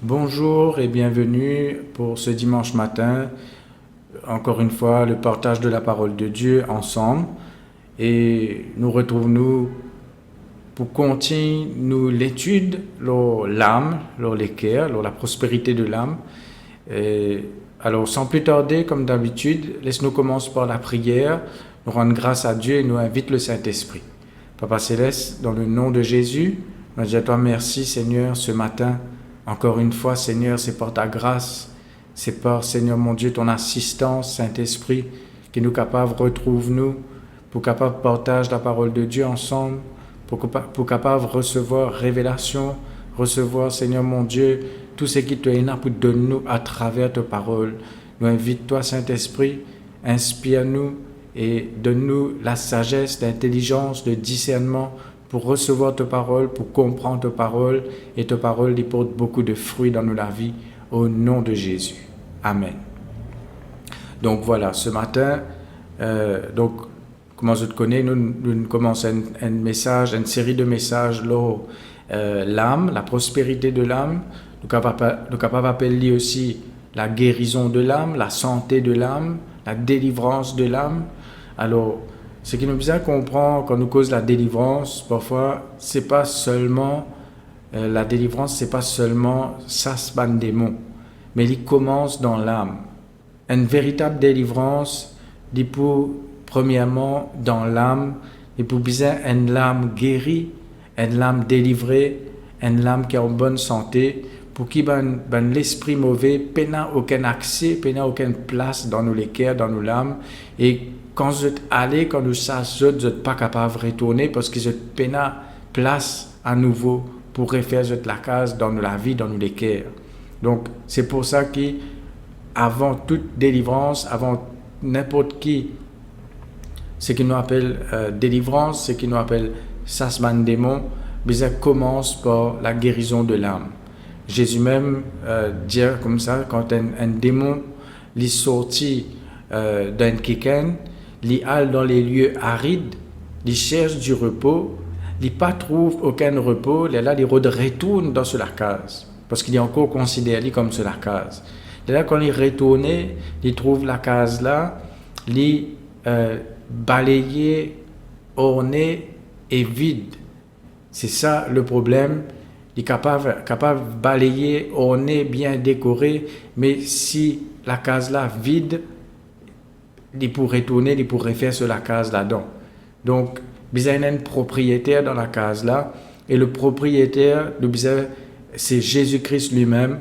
Bonjour et bienvenue pour ce dimanche matin. Encore une fois, le partage de la parole de Dieu ensemble. Et nous retrouvons-nous pour continuer l'étude sur l'âme, sur l'équerre, sur la prospérité de l'âme. Alors, sans plus tarder, comme d'habitude, laisse-nous commencer par la prière, nous rendre grâce à Dieu et nous invite le Saint-Esprit. Papa Céleste, dans le nom de Jésus, nous disons à toi merci Seigneur ce matin. Encore une fois, Seigneur, c'est par ta grâce, c'est par, Seigneur mon Dieu, ton assistance, Saint-Esprit, qui nous capables, retrouve-nous, pour capable partager la parole de Dieu ensemble, pour capable recevoir révélation, recevoir, Seigneur mon Dieu, tout ce qui te est là pour donner-nous à travers ta parole. Nous invite-toi, Saint-Esprit, inspire-nous et donne-nous la sagesse, l'intelligence, le discernement, pour recevoir ta parole, pour comprendre ta parole, et ta parole y porte beaucoup de fruits dans la vie, au nom de Jésus. Amen. Donc voilà, ce matin, comment je te connais, nous commençons un message, une série de messages, l'âme, la prospérité de l'âme, nous capables d'appeler aussi la guérison de l'âme, la santé de l'âme, la délivrance de l'âme. Alors, ce qui nous bien comprendre quand nous cause la délivrance, parfois, c'est pas seulement la délivrance, c'est pas seulement ça se ban démon, mais il commence dans l'âme. Une véritable délivrance, il pour premièrement dans l'âme, il pour bien une âme guérie, une âme délivrée, une âme qui est en bonne santé, pour qui l'esprit mauvais n'a aucun accès, n'a aucune place dans nos cœurs, dans nos âmes, et quand vous êtes allé, quand nous savez, vous n'êtes pas capable de retourner parce que vous n'avez pas place à nouveau pour refaire la case dans la vie, dans nos cœurs. Donc, c'est pour ça qu'avant toute délivrance, avant n'importe qui, ce qui nous appelle délivrance, ce qui nous appelle sasman démon, ça commence par la guérison de l'âme. Jésus même dit comme ça, quand un démon est sorti d'un quelqu'un, il alle dans les lieux arides, il cherche du repos, il pas trouve aucun repos, là il retourne dans la case, parce qu'il est encore considéré comme la case. Là quand il retourne, il trouve la case là, il balayé, orné et vide. C'est ça le problème. Il est capable de balayer, orné, bien décoré, mais si la case là vide, il pourrait retourner, il pourrait faire sur la case là-dedans. Donc, il y a un propriétaire dans la case là, et le propriétaire, c'est Jésus-Christ lui-même,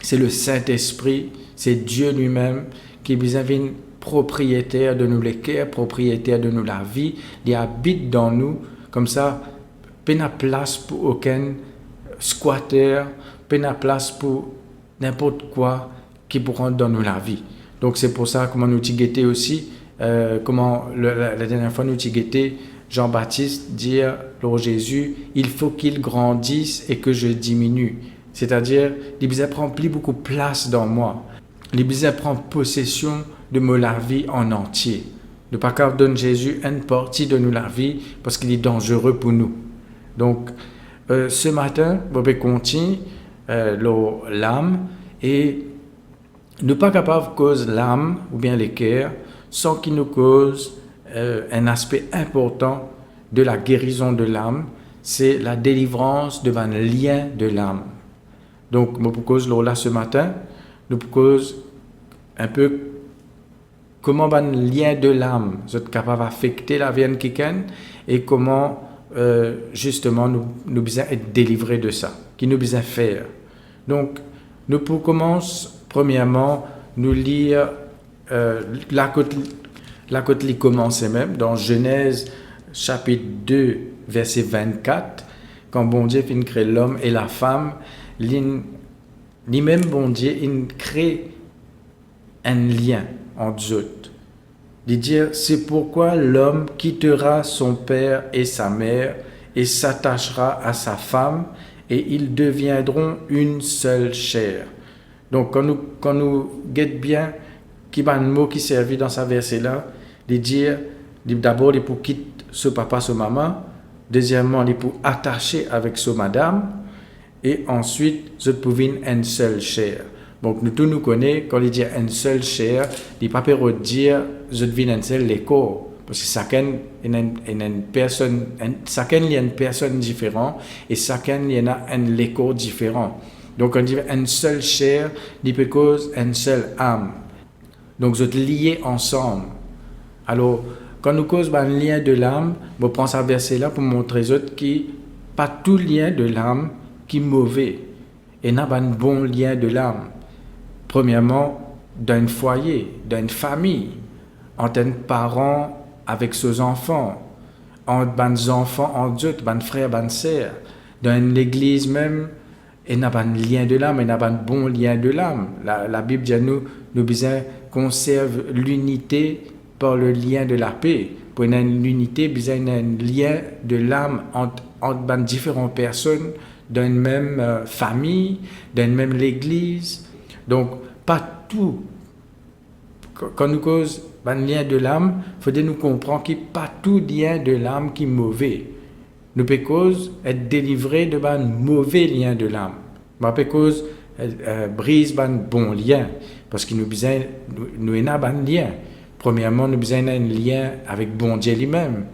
c'est le Saint-Esprit, c'est Dieu lui-même qui est un propriétaire de nous les cœurs, propriétaire de nous la vie, il habite dans nous, comme ça, pas de place pour aucun squatter, pas de place pour n'importe quoi qui pourra dans nous la vie. Donc c'est pour ça comment nous guetté aussi, la dernière fois nous guetté Jean-Baptiste dire pour Jésus, il faut qu'il grandisse et que je diminue. C'est-à-dire, il prend plus beaucoup de place dans moi. Il prend possession de la vie en entier. Ne pas qu'à donner Jésus une partie de nous la vie parce qu'il est dangereux pour nous. Donc, ce matin, vous pouvez continuer l'âme et ne pas capable de cause l'âme ou bien les cœurs sans qu'il nous cause un aspect important de la guérison de l'âme, c'est la délivrance devant le lien de l'âme. Donc, nous cause là ce matin, nous cause un peu comment le lien de l'âme est capable d'affecter la vie de quelqu'un et comment justement nous besoin être délivrés de ça, qui nous besoin faire. Donc, nous pour commencer premièrement, nous lire la côte qui commence même dans Genèse chapitre 2, verset 24, quand bon Dieu fin crée l'homme et la femme, lui-même bon Dieu, il crée un lien entre eux. Il dit, c'est pourquoi l'homme quittera son père et sa mère et s'attachera à sa femme et ils deviendront une seule chair. Donc, quand nous guettons bien, qui va un mot qui servit dans sa verset là, de dire, d'abord, il pour quitter ce papa, ce maman, deuxièmement, il pour attacher avec ce madame, et ensuite, vous pouvez une seule chair. Donc, nous tous nous connaissons, quand il dit une seule chair, il ne peut pas dire, vous devenez un seul les corps. Parce que chacun il y a une personne différente et chacun il y a un écho différent. Donc on dit une seule chair, il peut cause une seule âme. Donc vous êtes liés ensemble. Alors quand nous causons un lien de l'âme, on prend ce verset là pour montrer autres qui pas tout lien de l'âme qui est mauvais. Et n'a pas un bon lien de l'âme. Premièrement, d'un foyer, d'une famille, entre un parent avec ses enfants, entre les enfants, entre eux, les frères, les sœurs, dans l'église même, il n'y a pas de lien de l'âme, il n'y a pas de bon lien de l'âme. La Bible dit à nous besoin conserve l'unité par le lien de la paix. Pour une unité, besoin un lien de l'âme entre différentes personnes d'une même famille, d'une même l'église. Donc, pas tout. Quand nous cause un lien de l'âme, il faut nous comprendre qu'il n'y a pas tout lien de l'âme qui est mauvais. Nous pouvons être délivrés de un mauvais lien de l'âme. Nous pouvons brise un bon lien. Parce que nous avons un lien. Premièrement, nous avons un lien avec bon Dieu lui-même.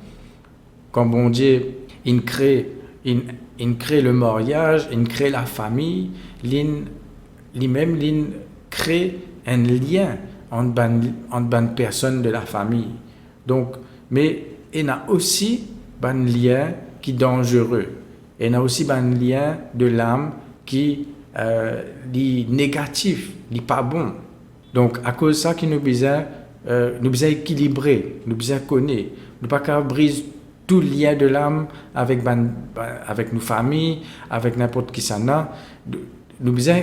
Quand bon Dieu il crée le mariage, il crée la famille, lui-même il crée un lien entre les personnes de la famille. Donc, mais il y a aussi un lien qui est dangereux. Il y a aussi un lien de l'âme qui est négatif, qui n'est pas bon. Donc, à cause de ça, nous besoin équilibrer, nous besoin connaître. Nous ne pouvons pas briser tout lien de l'âme avec nos familles, avec n'importe qui ça n'a. Nous besoin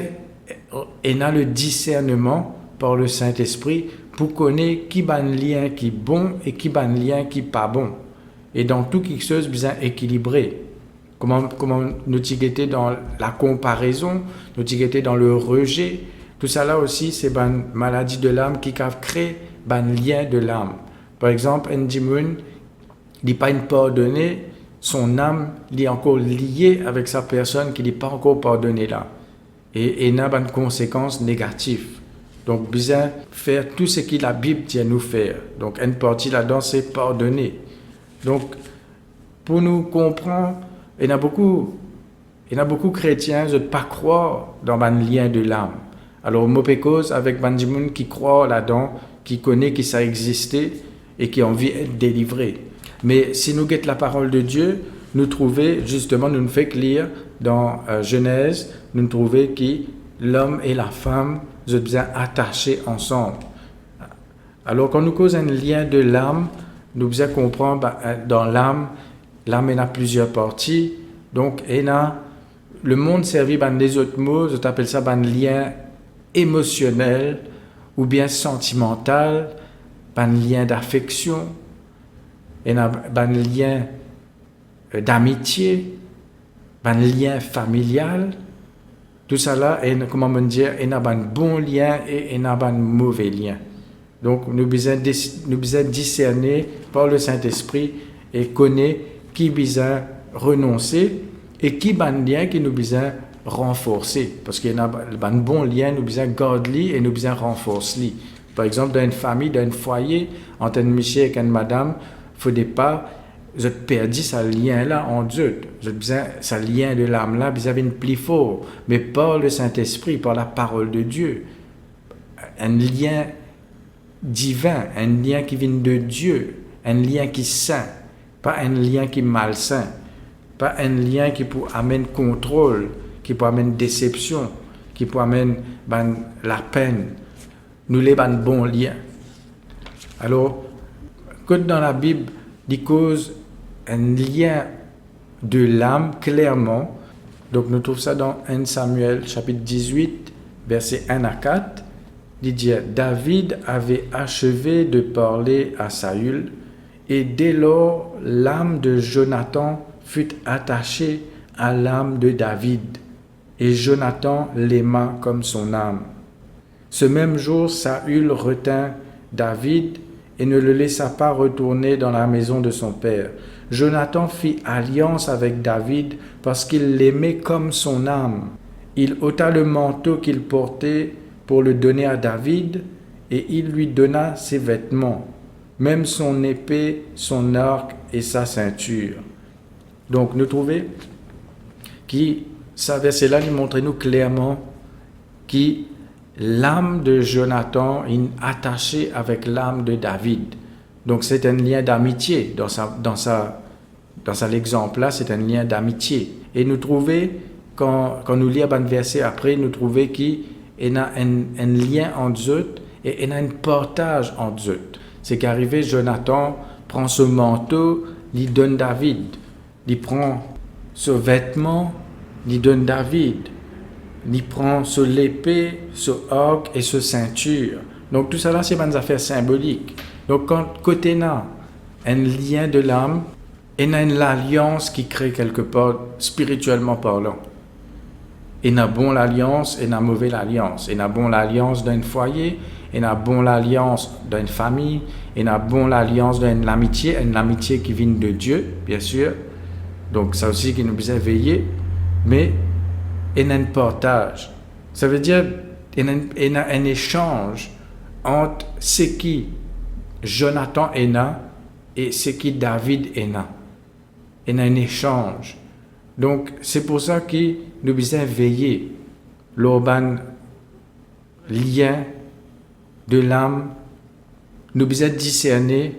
et a le discernement par le Saint-Esprit pour connaître qui est un lien qui est bon et qui est un lien qui n'est pas bon. Et dans tout quelque chose, besoin équilibrer. Comment nous étiqueter dans la comparaison, nous étiqueter dans le rejet. Tout ça là aussi, c'est une maladie de l'âme qui crée un lien de l'âme. Par exemple, un démon, il n'est pas pardonné, son âme est encore liée avec sa personne qui n'est pas encore pardonnée là. Et il y a une conséquence négative. Donc, besoin faire tout ce que la Bible dit à nous faire. Donc, une partie là-dedans, c'est pardonner. Donc, pour nous comprendre, il y a beaucoup de chrétiens qui ne pas croire dans un lien de l'âme. Alors, cause avec des gens qui croient là-dedans, qui connaissent que ça existait et qui ont envie d'être délivrés. Mais si nous guettons la parole de Dieu, nous trouvons, justement, nous fait que lire dans Genèse, nous trouvons que l'homme et la femme sont bien attachés ensemble. Alors, quand nous causons un lien de l'âme, nous devons comprendre dans l'âme a plusieurs parties. Donc, le monde servi par des autres mots, je t'appelle ça un lien émotionnel ou bien sentimental, un lien d'affection, un lien d'amitié, un lien familial. Tout ça là, comment me dire, il y a un bon lien et il y a un mauvais lien. Donc, nous devons discerner par le Saint-Esprit et connaître qui besoin renoncer et qui est un lien qui nous besoin renforcer. Parce qu'il y a un bon lien, nous besoin garder et nous besoin renforcer. Par exemple, dans une famille, dans un foyer, entre un monsieur et une madame, il ne faut pas je perdu ce lien-là en Dieu. Je besoin ce lien de l'âme-là, vous avez une plus fort, mais par le Saint-Esprit, par la parole de Dieu. Un lien divin, un lien qui vient de Dieu, un lien qui est saint, pas un lien qui est malsain, pas un lien qui peut amener contrôle, qui peut amener déception, qui peut amener la peine. Nous les un bon lien. Alors, que dans la Bible, il cause un lien de l'âme clairement. Donc nous trouvons ça dans 1 Samuel chapitre 18, versets 1 à 4. Il dit, David avait achevé de parler à Saül, et dès lors l'âme de Jonathan fut attachée à l'âme de David, et Jonathan l'aima comme son âme. Ce même jour, Saül retint David et ne le laissa pas retourner dans la maison de son père. Jonathan fit alliance avec David parce qu'il l'aimait comme son âme. Il ôta le manteau qu'il portait pour le donner à David et il lui donna ses vêtements, même son épée, son arc et sa ceinture. Donc, nous trouvons que ce verset-là nous montre nous clairement que l'âme de Jonathan est attachée avec l'âme de David. Donc, c'est un lien d'amitié. Dans l'exemple-là, c'est un lien d'amitié. Et nous trouvons, quand nous lisons un verset après, nous trouvons qu'il y a un lien entre eux et il y a un partage entre eux. C'est qu'arrivé, Jonathan prend ce manteau, il donne David. Il prend ce vêtement, il donne David. Il prend ce l'épée, ce arc et ce ceinture. Donc tout ça là, c'est des affaires symboliques. Donc quand côté là, un lien de l'âme, il y a une alliance qui crée quelque part spirituellement parlant. Il y a bon l'alliance et il y a mauvais l'alliance. Il y a bon l'alliance d'un foyer, il y a bon l'alliance d'une famille, il y a bon l'alliance d'une amitié, une amitié qui vient de Dieu, bien sûr. Donc ça aussi qui nous besoin veiller, mais il y a un partage. Ça veut dire qu'il y a un échange entre ce qui Jonathan est là et ce qui David est là. Il y a un échange. Donc c'est pour ça que nous besoin veiller l'urbain lien de l'âme, nous besoin discerner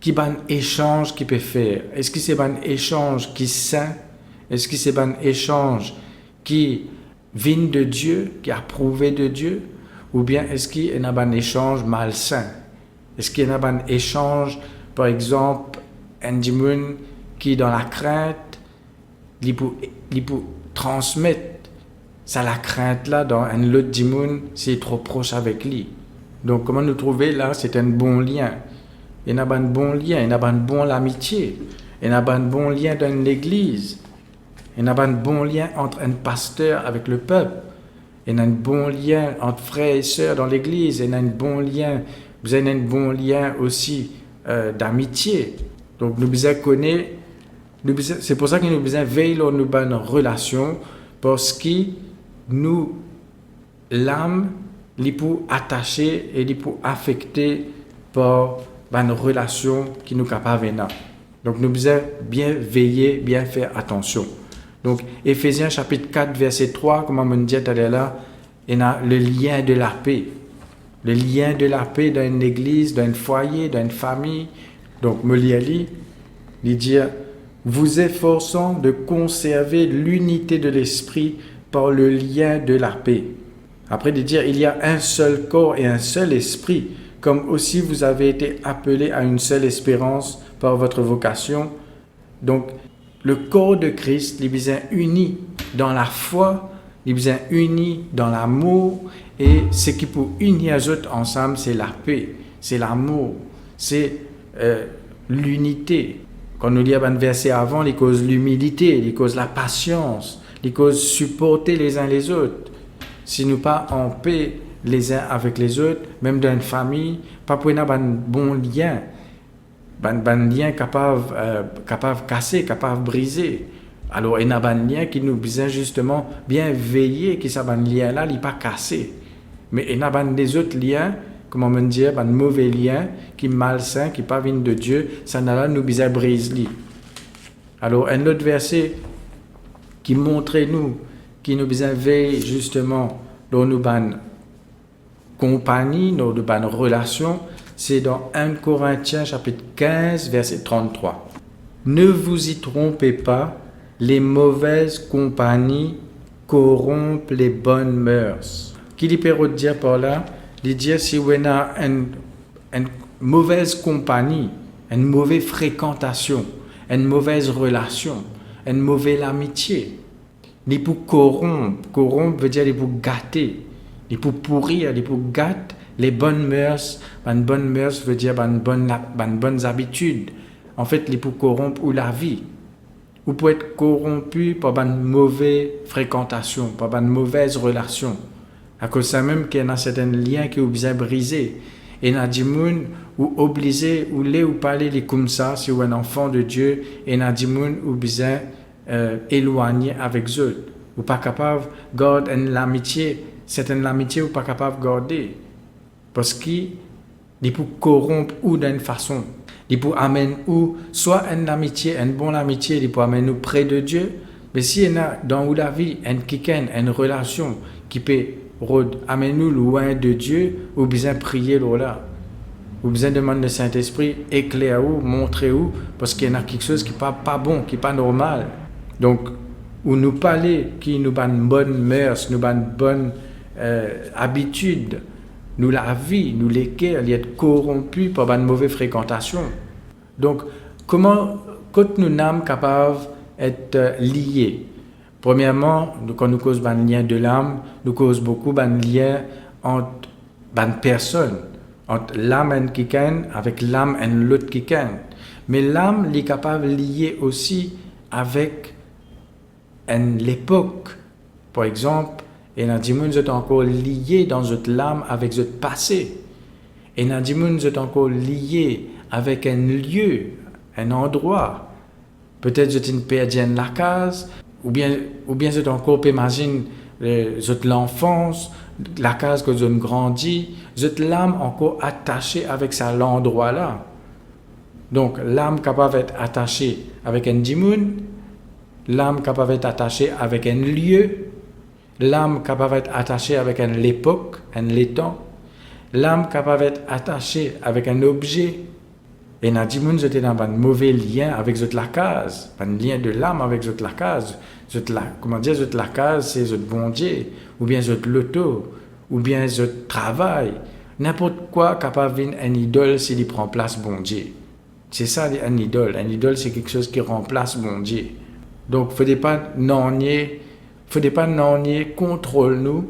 qui est un échange qui peut faire. Est-ce que c'est un échange qui est sain? Est-ce que c'est un échange qui vient de Dieu, qui est approuvé de Dieu? Ou bien est-ce qu'il y a un échange malsain? Est-ce qu'il y a un échange, par exemple, un démon qui est dans la crainte, il peut transmettre ça, la crainte là dans un autre démon s'il est trop proche avec lui. Donc comment nous trouver là, c'est un bon lien. Il y a un bon lien, il y a un bon amitié, il y a un bon lien dans l'église, il y a un bon lien entre un pasteur avec le peuple, il y a un bon lien entre frères et sœurs dans l'église, il y a un bon lien, vous avez un bon lien aussi d'amitié. Donc nous besoin connaître, c'est pour ça que nous besoin veiller sur nos bonnes relations, parce que nous, l'âme, les peut attacher et les peut affecter par une relation qui nous capable de. Donc nous devons bien veiller, bien faire attention. Donc Éphésiens chapitre 4 verset 3, comme on me dit tout à l'heure, il y a le lien de la paix. Le lien de la paix dans une église, dans un foyer, dans une famille. Donc me lire, il dit vous efforçant de conserver l'unité de l'esprit par le lien de la paix. Après de dire, il y a un seul corps et un seul esprit, comme aussi vous avez été appelés à une seule espérance par votre vocation. Donc, le corps de Christ, il est uni dans la foi, il est uni dans l'amour, et ce qui peut unir les autres ensemble, c'est la paix, c'est l'amour, c'est l'unité. Quand nous lisons un verset avant, il cause l'humilité, il cause la patience, il cause supporter les uns les autres. Si nous pas en paix les uns avec les autres, même dans une famille, pas pour avoir un bon lien, un lien capable de casser, capable de briser. Alors il y a un lien qui nous besoin justement bien veiller que ça un lien là, il n'est pas cassé. Mais il y a des autres liens, comment on dit, un mauvais lien qui est malsain, qui n'est pas venu de Dieu, ça n'a là nous besoin briser. Alors un autre verset qui montre nous qui nous besoin veiller justement dans nos bonnes compagnies, dans nos bonnes relations, c'est dans 1 Corinthiens chapitre 15 verset 33. Ne vous y trompez pas, les mauvaises compagnies corrompent les bonnes mœurs. Qui lui peut dire par là? Il dit si on a une mauvaise compagnie, une mauvaise fréquentation, une mauvaise relation, une mauvaise amitié, il peut corrompre. Corrompre veut dire il peut gâter, il peut pourrir, il peut gâter les bonnes mœurs. Une bonne mœurs veut dire une bonne habitude. En fait, il peut corrompre ou la vie. Ou peut être corrompu par une mauvaise fréquentation, par une mauvaise relation. À cause de ça même qu'il y a certains liens qui ont besoin briser. Et n'a dit moun ou obligé ou les ou parler les comme ça si ou un enfant de Dieu et n'a dit moun ou besoin éloigné avec eux ou pas capable garder l'amitié, c'est une amitié ou pas capable garder parce qu'il peut corrompre ou d'une façon, il peut amener ou soit une amitié, une bonne amitié, il peut amener nous près de Dieu, mais si il y a dans la vie une relation qui peut amener nous loin de Dieu, ou besoin prier là. Ou besoin demander le Saint-Esprit éclaire ou montrer où parce qu'il y en a quelque chose qui n'est pas bon, qui n'est pas normal. Donc, ou nous parler qui nous a une bonne mœurs, nous a une bonne habitude, nous la vie, nous l'équerre, il est corrompu par une mauvaise fréquentation. Donc, comment quand nous sommes capables d'être liés? Premièrement, quand nous causons un lien de l'âme, nous causons beaucoup de liens entre une personne, entre l'âme qui avec l'âme et l'autre qui mais l'âme est capable de lier aussi avec l'époque. Par exemple, et dans vous êtes encore lié dans votre l'âme avec votre passé. Et dans vous êtes encore lié avec un lieu, un endroit. Peut-être vous êtes une perdienne la case, ou bien vous êtes encore imagine l'enfance, la case que vous avez grandi, vous êtes l'âme encore attachée avec ça l'endroit là. Donc l'âme capable d'être attachée avec un dimoun, l'âme capable d'être attachée avec un lieu, l'âme capable d'être attachée avec l'époque, l'étang, l'âme capable d'être attachée avec un objet. Et dans dimoun, j'étais dans un mauvais lien avec la case, un lien de l'âme avec la case. Comment dire, la case, c'est votre bon Dieu, ou bien votre loto, ou bien votre travail. N'importe quoi capable de un idole s'il prend place bon Dieu. C'est ça un idole. Un idole, c'est quelque chose qui remplace bon Dieu. Donc, il ne faut pas nier contrôle nous,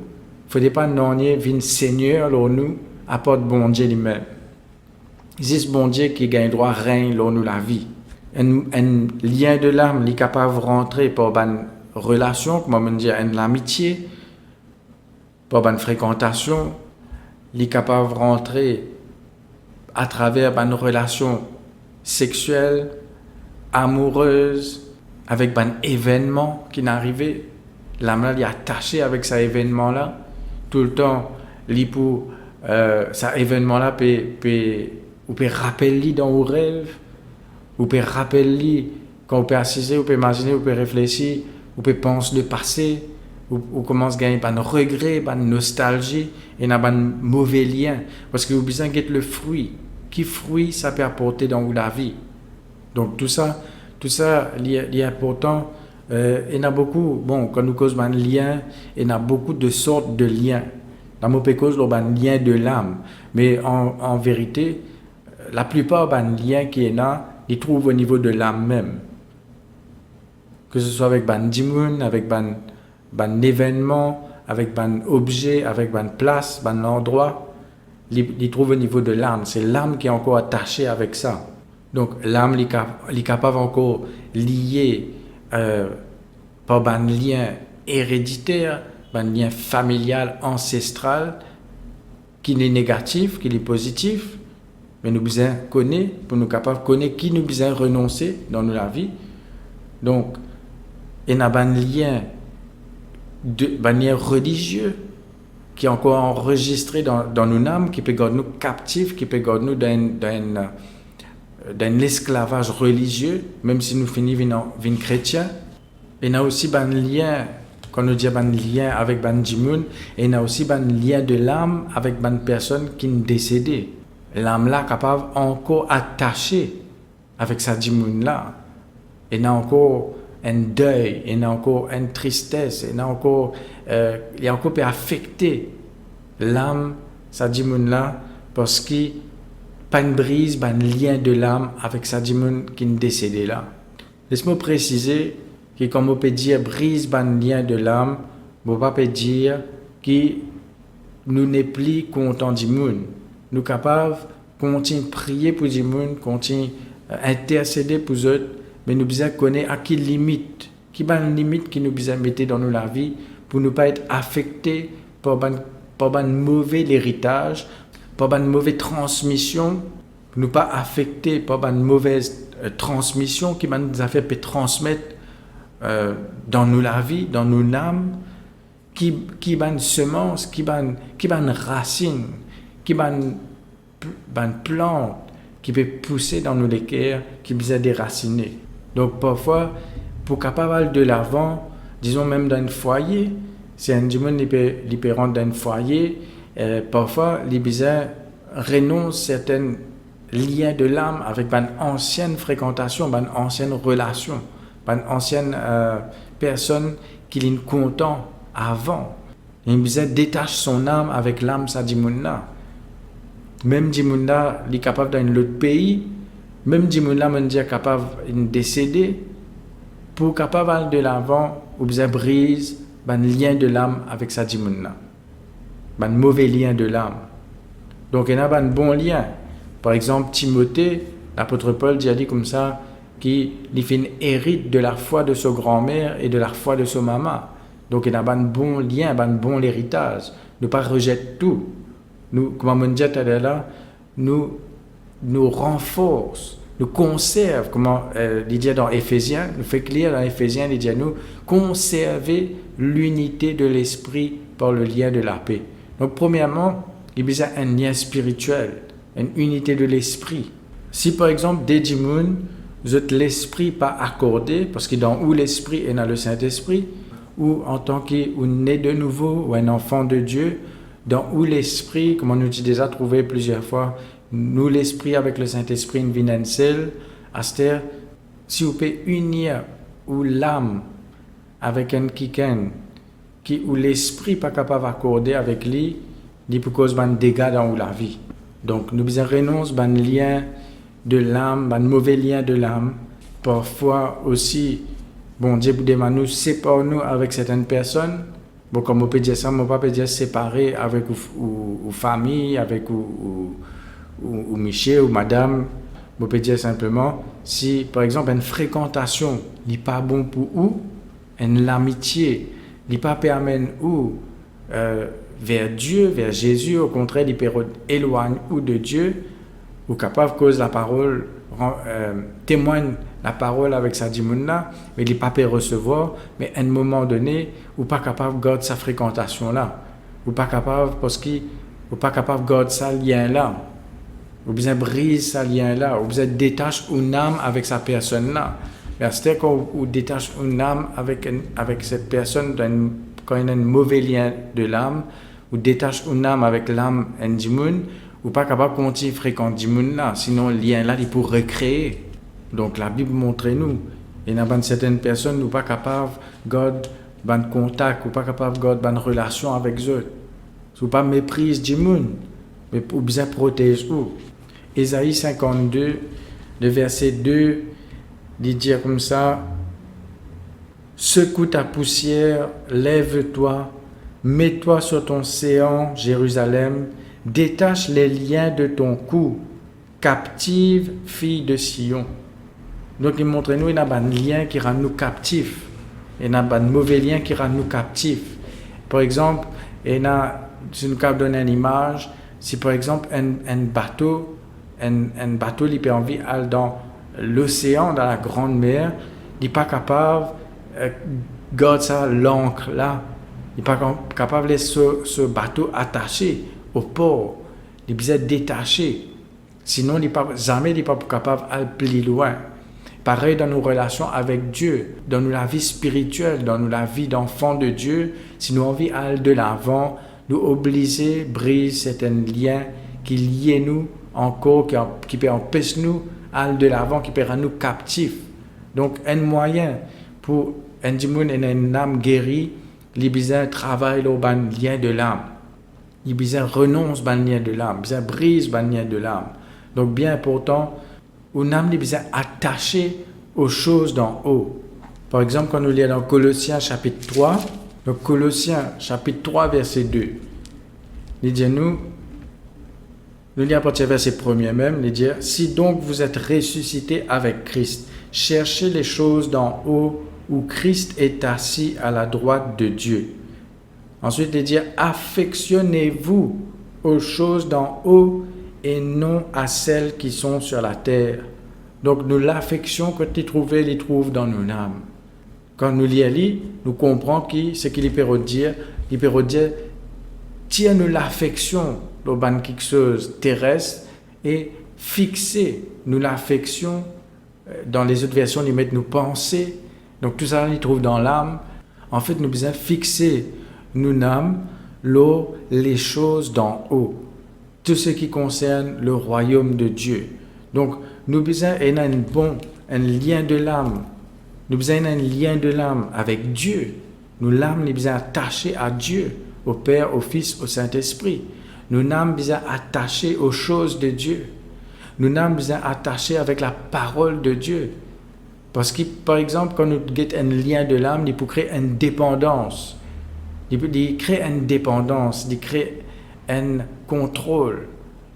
il ne faut pas nier vin Seigneur sur nous, apporte bon Dieu lui-même. C'est bon Dieu qui gagne droit règne sur nous la vie. Un lien de l'âme, il est capable de rentrer par une relation, comme on dit, une amitié, par une fréquentation, il est capable de rentrer à travers une relation sexuelle, amoureuse, avec un événement qui est arrivé. L'âme est attachée avec cet événement-là. Tout le temps, cet événement-là peut rappeler dans vos rêves, ou peut rappeler quand vous peut assister, vous peut imaginer, vous peut réfléchir, vous peut penser le passé, vous commence à gagner un regret, une nostalgie, et un mauvais lien. Parce que vous avez besoin de le fruit. Quel fruit ça peut apporter dans la vie? Donc tout ça est important. Il y a beaucoup, quand nous causons un lien, il y a beaucoup de sortes de liens. Dans mon cause, il y a un lien de l'âme. Mais en vérité, la plupart des liens qui sont là, ils trouvent au niveau de l'âme même. Que ce soit avec un dimoun, avec un événement, avec un objet, avec une place, un endroit, ils trouvent au niveau de l'âme. C'est l'âme qui est encore attachée avec ça. Donc l'âme est capable encore lier par un lien héréditaire, un lien familial, ancestral, qui est négatif, qui est positif, mais nous besoin connaître, pour nous capables de connaître qui nous besoin renoncer dans notre vie. Donc, il y a un lien religieux qui est encore enregistré dans nos âmes, qui peut garder nous captifs, qui peut garder nous d'un esclavage religieux, même si nous finissons vin chrétien. Il y a aussi un lien, quand nous disons un lien avec un djimoun, et il y a aussi un lien de l'âme avec une personne qui est décédée. L'âme là capable encore attachée avec sa djimoun là. Il y a encore un deuil, il y a encore une tristesse, il y a encore peut affecter l'âme, sa djimoun là, parce qu'il pas une brise, pas un lien de l'âme avec sa djimoun qui est décédée là. Laisse-moi préciser que comme on peut dire brise un lien de l'âme, on ne peut pas dire que nous n'est plus contents du monde. Nous sommes capables de continuer à prier pour du monde, continuer à intercéder pour eux, mais nous devons connaître à quelle limite, qui est une limite que nous devons mettre dans la vie pour ne pas être affectés par un mauvais héritage, pas une mauvaise transmission, nous pas affecté par une mauvaise transmission qui nous a fait transmettre dans nous la vie, dans nous l'âme, qui une semence, qui une racine, qui une plante qui peut pousser dans nous les cœurs, qui peut déraciner. Donc parfois, pour capable de l'avant, disons même dans un foyer, si un dimanche il peut rentrer dans un foyer, parfois il renonce certains liens de l'âme avec une ancienne fréquentation, une ancienne relation, une ancienne personne qu'il est content avant. Il détache son âme avec l'âme sa dimanche. Même dimanche il est capable dans l'autre pays, même dimanche il est capable de décéder. Pour capable aller de l'avant, ou bien brise un lien de l'âme avec sa dimanche. Un mauvais lien de l'âme. Donc il y a un bon lien. Par exemple, Timothée, l'apôtre Paul dit comme ça, qu'il fait hérite de la foi de sa grand-mère et de la foi de sa maman. Donc il y a un bon lien, un bon héritage. Ne pas rejeter tout. Nous, comme on dit tout à l'heure, nous renforce, nous conserve, comme il dit dans Éphésiens, nous fait lire dans Éphésiens, il dit à nous, conserver l'unité de l'esprit par le lien de la paix. Donc premièrement, il y a un lien spirituel, une unité de l'esprit. Si par exemple, dès dimanche, vous êtes l'esprit pas accordé, parce que dans où l'esprit est dans le Saint-Esprit, ou en tant qu'on né de nouveau, ou un enfant de Dieu, dans où l'esprit, comme on nous dit déjà trouvé plusieurs fois, nous l'esprit avec le Saint-Esprit, une vie seule, Aster, si vous pouvez unir ou l'âme avec un quelqu'un qui ou l'esprit pas capable d'accorder avec lui, il peut causer un dégât dans la vie. Donc nous devons renoncer à un lien de l'âme, un mauvais lien de l'âme. Parfois aussi, bon Dieu nous sépare nous avec certaines personnes. Bon, comme on peut dire ça, on ne peut pas dire séparer avec ou famille, avec ou Michel ou madame. On peut dire simplement, si par exemple une fréquentation n'est pas bon pour vous, l'amitié n'est pas permet ou vers Dieu, vers Jésus, au contraire, il peut éloigner ou de Dieu, ou capable cause la parole témoigne la parole avec sa dimona, mais il n'est pas peut recevoir, mais à un moment donné, ou pas capable de garder sa fréquentation là, ou pas capable parce qu'il ou pas capable de garder sa lien là, ou bien brise sa lien là, ou bien détache une âme avec sa personne là. Mais c'est quand on détache une âme avec cette personne quand il y a un mauvais lien de l'âme, ou détache une âme avec l'âme en dimoun, ou pas capable de continuer à fréquenter dimoun là, sinon le lien là il pour recréer. Donc la Bible montre nous, il y a certaines personnes qui ne sont pas capables de garder un contact, ou pas capables de garder une relation avec eux. Ils ne sont pas méprise du monde, mais pour bien protéger eux. Ésaïe 52, le verset 2, il dit comme ça, secoue ta poussière, lève-toi, mets-toi sur ton séant, Jérusalem, détache les liens de ton cou, captive fille de Sion. Donc il montre nous il y a un lien qui rend nous captifs, il y a un mauvais lien qui rend nous captifs. Par exemple, si nous donner une image, si par exemple un bateau il peut envie aller dans l'océan, dans la grande mer, il n'est pas capable de garder ça l'ancre là, il n'est pas capable de laisser ce bateau attaché au port, il est besoin de détacher, sinon il n'est pas capable d'aller plus loin. Pareil dans nos relations avec Dieu, dans la vie spirituelle, dans la vie d'enfant de Dieu, si nous avons envie d'aller de l'avant, nous obliger, briser certains liens qui lient nous encore, qui peut empêcher nous d'aller de l'avant, qui peut rendre nous captifs. Donc, un moyen pour un dimoun et une âme guérie, il besoin travaille le lien de l'âme. Il besoin renonce au lien de l'âme, il besoin brise le lien de l'âme. Donc, bien important, une âme est besoin attachée aux choses d'en haut. Par exemple, quand nous lisons dans Colossiens chapitre 3, donc Colossiens chapitre 3 verset 2, il dit nous lisons à partir du verset 1er même, il dit si donc vous êtes ressuscités avec Christ, cherchez les choses d'en haut où Christ est assis à la droite de Dieu. Ensuite, il dit affectionnez-vous aux choses d'en haut et non à celles qui sont sur la terre. Donc, nous, l'affection que tu trouve dans nos âmes. Quand nous l'y nous comprenons ce qu'il peut dire. Il peut dire, tiens-nous l'affection dans quelque chose terrestre et fixer nous l'affection. Dans les autres versions, ils mettent nos pensées. Donc, tout ça, ils trouvent dans l'âme. En fait, nous devons fixer nos âmes les choses d'en haut. Tout ce qui concerne le royaume de Dieu. Donc, nous avons un lien de l'âme. Nous avons un lien de l'âme avec Dieu. L'âme est attachée à Dieu, au Père, au Fils, au Saint-Esprit. Nous âmes attachés aux choses de Dieu. Nous âmes attachés avec la parole de Dieu. Parce que, par exemple, quand nous avons un lien de l'âme, il peut créer une dépendance. Il crée une dépendance, il crée un contrôle.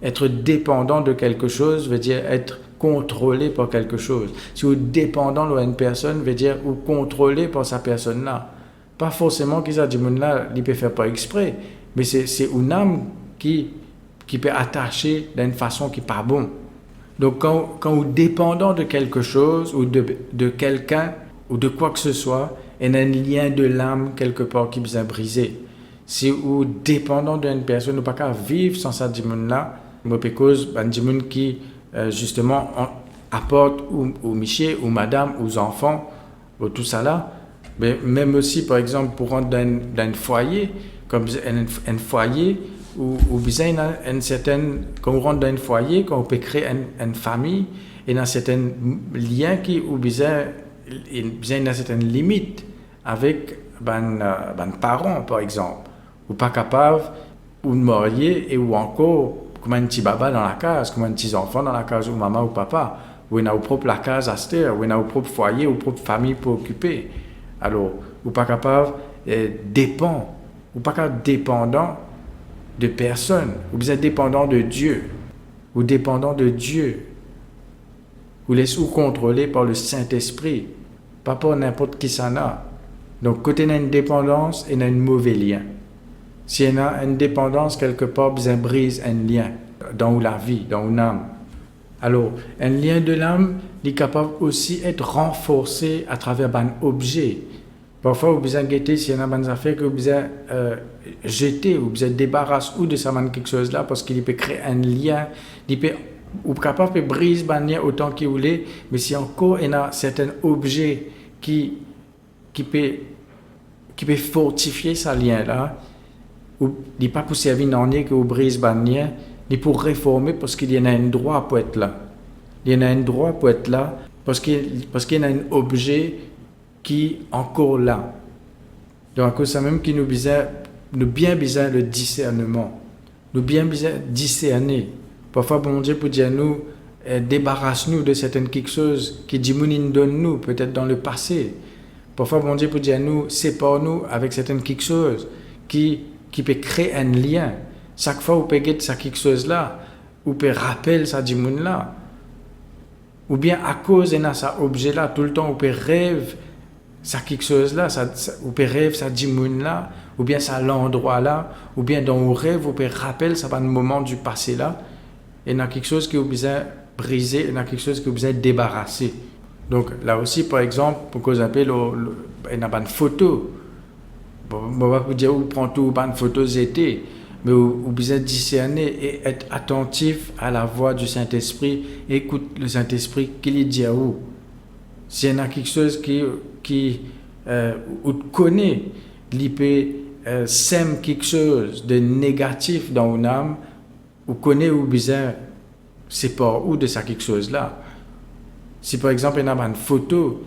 Être dépendant de quelque chose veut dire être contrôlé par quelque chose. Si vous êtes dépendant d'une personne, veut dire ou contrôlé par sa personne-là. Pas forcément que ça dit là, il peut faire pas exprès, mais c'est une âme qui peut attacher d'une façon qui n'est pas bon. Donc quand vous êtes dépendant de quelque chose ou de quelqu'un ou de quoi que ce soit, il y a un lien de l'âme quelque part qui vous a brisé. Si vous êtes dépendant d'une personne, vous ne pouvez pas vivre sans ça dit là. Moi, parce que des gens qui justement apportent aux Michel, aux madame, aux enfants, tout ça là. Mais même aussi, par exemple, pour rentrer dans un foyer, comme un foyer où vous avez une certaine, quand on rentre dans un foyer, quand on peut créer une famille, et dans certains liens où vous avez une certaine limite avec les parents, par exemple. Ou pas capable, ou de marier, et ou encore, comme un petit baba dans la case, comme un petit enfant dans la case, ou maman ou papa, ou il a au propre la case à se terre, ou il a au propre foyer, ou propre famille pour occuper. Alors, ou pas capable, dépend, ou pas capable dépendant de personne, ou vous êtes dépendant de Dieu, ou dépendant de Dieu, ou laissez-vous contrôler par le Saint-Esprit, pas par n'importe qui ça n'a. Donc, quand il y a une dépendance, il y a un mauvais lien. S'il y a une dépendance, quelque part, vous brise un lien dans la vie, dans l'âme. Alors, un lien de l'âme est capable aussi d'être renforcé à travers un objet. Parfois, vous avez guetté s'il y a des affaires que vous avez jetées, ou vous avez débarrassé ou de ça quelque chose là, parce qu'il peut créer un lien, il peut, ou capable de briser un lien autant qu'il voulait, mais si encore il y a certains objets qui peut fortifier ce lien là, ou il n'est pas pour servir non que vous brise un lien, il pour réformer parce qu'il y en a un droit pour être là. Il y en a un droit pour être là parce qu'il y a un objet qui est encore là. Donc, c'est ça même qui nous bien besoin le discernement. Nous bien besoin discerner. Parfois, bon Dieu peut dire nous, débarrasse-nous de certaines quelque chose qui dit donne-nous, peut-être dans le passé. Parfois, bon Dieu peut dire nous, sépare-nous avec certaines quelque chose qui peut créer un lien. Chaque fois, vous pouvez get ça quelque chose là, vous pouvez rappeler ça dit là. Ou bien à cause de ça objet là, tout le temps, vous pouvez rêver ça quelque chose là, vous pouvez rêver ça dit là, ou bien ça l'endroit là, ou bien dans vos rêves, vous pouvez rappeler ça un moment du passé là, et il y a quelque chose que vous besoin briser, il y a quelque chose que vous besoin débarrasser. Donc là aussi, par exemple, pour qu'on appelle, il y a une photo. On va vous dire où prend tout une photo zété, mais vous besoin discerner et être attentif à la voix du Saint-Esprit. Écoute le Saint-Esprit qu'il dit à vous. S'il y a quelque chose qui ou connaît, il peut sème quelque chose de négatif dans une âme, ou connaît ou besoin c'est pas où de ça quelque chose là. Si par exemple il y a une photo,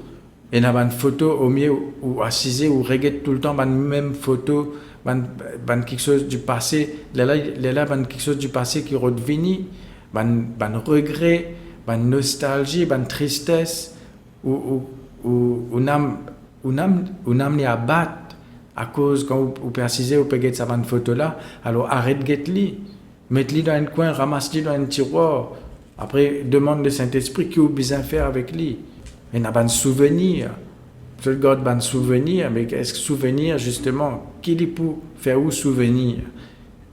au milieu ou assisé ou regarde tout le temps une même photo, quelque chose du passé, là quelque chose du passé qui redevient, regret, nostalgie, tristesse, ou une âme les abattre à cause quand vous pouvez assiser ou regarder ça une photo là, alors arrête de mets-le dans un coin, ramasse-le dans un tiroir. Après, demande le Saint-Esprit qui vous besoin faire avec lui. Il y a un souvenir. Je garde un souvenir, mais est-ce que souvenir, justement, qui est pour faire où souvenir?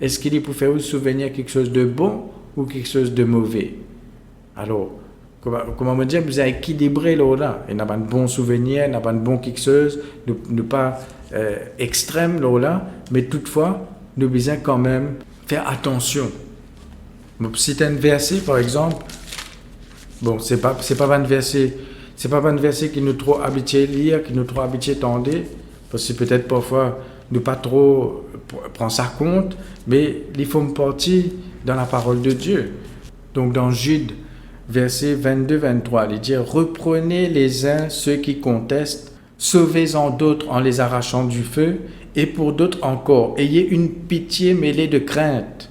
est-ce qu'il est pour faire vous souvenir quelque chose de bon ou quelque chose de mauvais? Alors, comment me dire, vous avez équilibré là. Il n'y a pas de bons souvenirs, il n'y a pas de bon quelque chose, ne pas extrême là, mais toutefois, nous devons quand même faire attention. Si un verset, par exemple, bon, c'est pas un verset qui nous trop habitué lire, qui nous trop habitué tendre, parce que peut-être parfois nous pas trop prendre ça compte, mais il faut me partir dans la parole de Dieu. Donc dans Jude, verset 22-23, il dit « Reprenez les uns ceux qui contestent, sauvez-en d'autres en les arrachant du feu, et pour d'autres encore, ayez une pitié mêlée de crainte,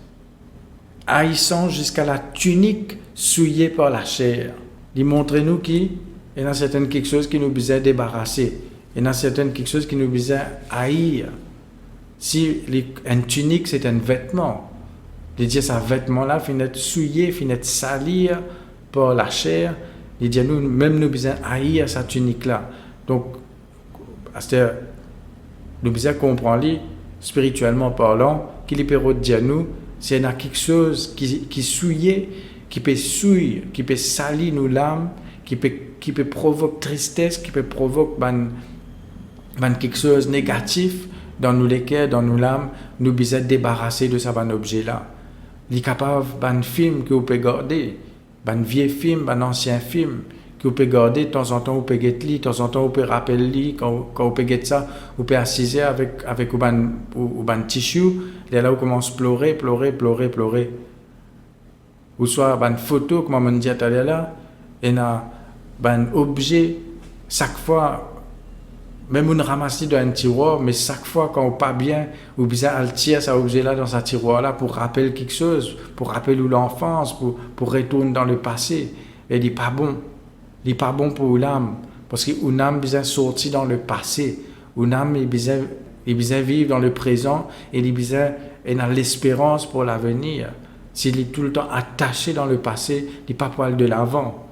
haïssant jusqu'à la tunique souillée par la chair. » Il montre-nous qu'il y a certaines quelque chose qui nous besoin débarrasser, il y a certaines quelque chose qui nous besoin haïr. Si une tunique c'est un vêtement, il dit ce vêtement-là finit souillé, finit salir par la chair, il dit nous même nous besoin haïr cette tunique-là. Donc, c'est-à-dire, nous besoin comprendre spirituellement parlant qu'il peut dire nous, c'est quelque chose qui souille, qui peut souiller, qui peut salir nos l'âme, qui peut provoquer tristesse, qui peut provoquer quelque chose de négatif dans nos cœurs, dans nos l'âme, nous besoin débarrasser de ça objet-là. Il est capable d'un film que vous pouvez garder, un vieux film, un ancien film que vous pouvez garder, de temps en temps vous pouvez guetter, de temps en temps vous pouvez rappeler, quand vous pouvez guetter ça, vous pouvez assiser avec un tissu, et là vous commencez à pleurer. Ou soit une photo, comme on dit tout à l'heure, et un objet, chaque fois, même on ramasse dans un tiroir, mais chaque fois quand on pas bien, ou bien elle tire cet objet-là dans ce tiroir-là pour rappeler quelque chose, pour rappeler l'enfance, pour retourner dans le passé. Et il n'est pas bon. Il n'est pas bon pour l'âme. Parce qu'une âme besoin sortir dans le passé. Une âme il besoin vivre dans le présent et il besoin a l'espérance pour l'avenir. S'il est tout le temps attaché dans le passé, il n'est pas pour aller de l'avant.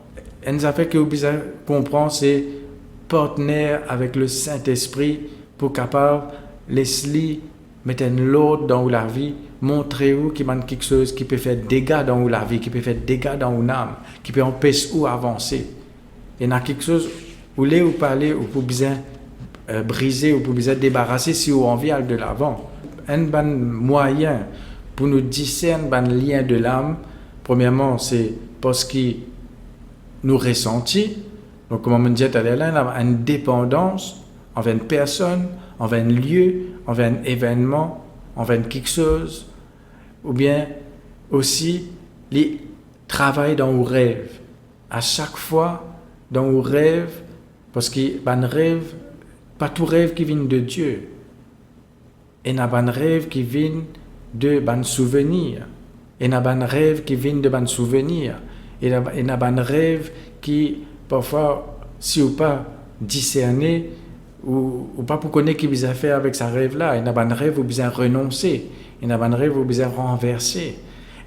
Une affaire que vous devez comprendre, c'est partenaire avec le Saint-Esprit pour capable laisser mettre l'ordre dans la vie, montrer où qu'il y a quelque chose qui peut faire dégâts dans la vie, qui peut faire dégâts dans une âme, qui peut empêcher ou avancer. Il y a quelque chose où les ou parler ou pour bien briser ou pour bien débarrasser si vous envie d'aller de l'avant. Un bon moyen pour nous discerner le lien de l'âme, premièrement, c'est parce qu'il nous ressentit. Donc, comme on dit tout à l'heure, il y a une dépendance envers une personne, envers un lieu, envers un événement, envers quelque chose, ou bien aussi les travail dans vos rêves. À chaque fois, dans vos rêves, parce que rêve, pas tout rêve qui vient de Dieu. Il y a un rêve qui vient de souvenirs. Il y a un rêve qui vient de souvenirs. Il y a un rêve qui parfois, si ou pas discerner, ou pas pour connaître qui vous a fait avec sa rêve-là, il y a un rêve où vous avez renoncé, il y a un rêve où vous avez renversé,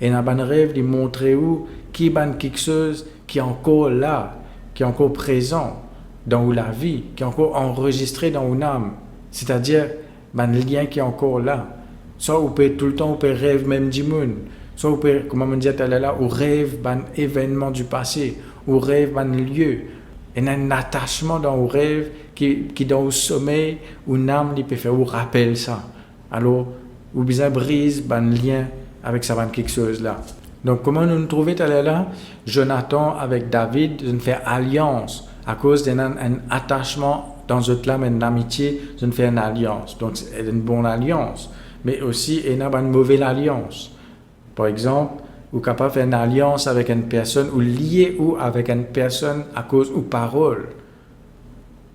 il y a un rêve de montrer où qui est quelque chose qui est encore là, qui est encore présent dans la vie, qui est encore enregistré dans une âme, c'est-à-dire le lien qui est encore là. Soit vous pouvez tout le temps, vous pouvez rêver même du monde, soit vous pouvez, comme on dit tout à l'heure, vous rêve d'un événement du passé, ou rêve d'un lieu. Il y a un attachement dans le rêve qui dans le sommeil, une âme qui peut faire vous rappeler ça. Alors, vous besoin brise un lien avec ça, quelque chose là. Donc, comment nous trouvons tout à l'heure là? Jonathan avec David, ils fait alliance à cause d'un attachement dans cette âme, une amitié, ils fait une alliance. Donc, c'est une bonne alliance, mais aussi il y a une mauvaise alliance. Par exemple, ou capable de faire une alliance avec une personne ou lier ou avec une personne à cause ou parole,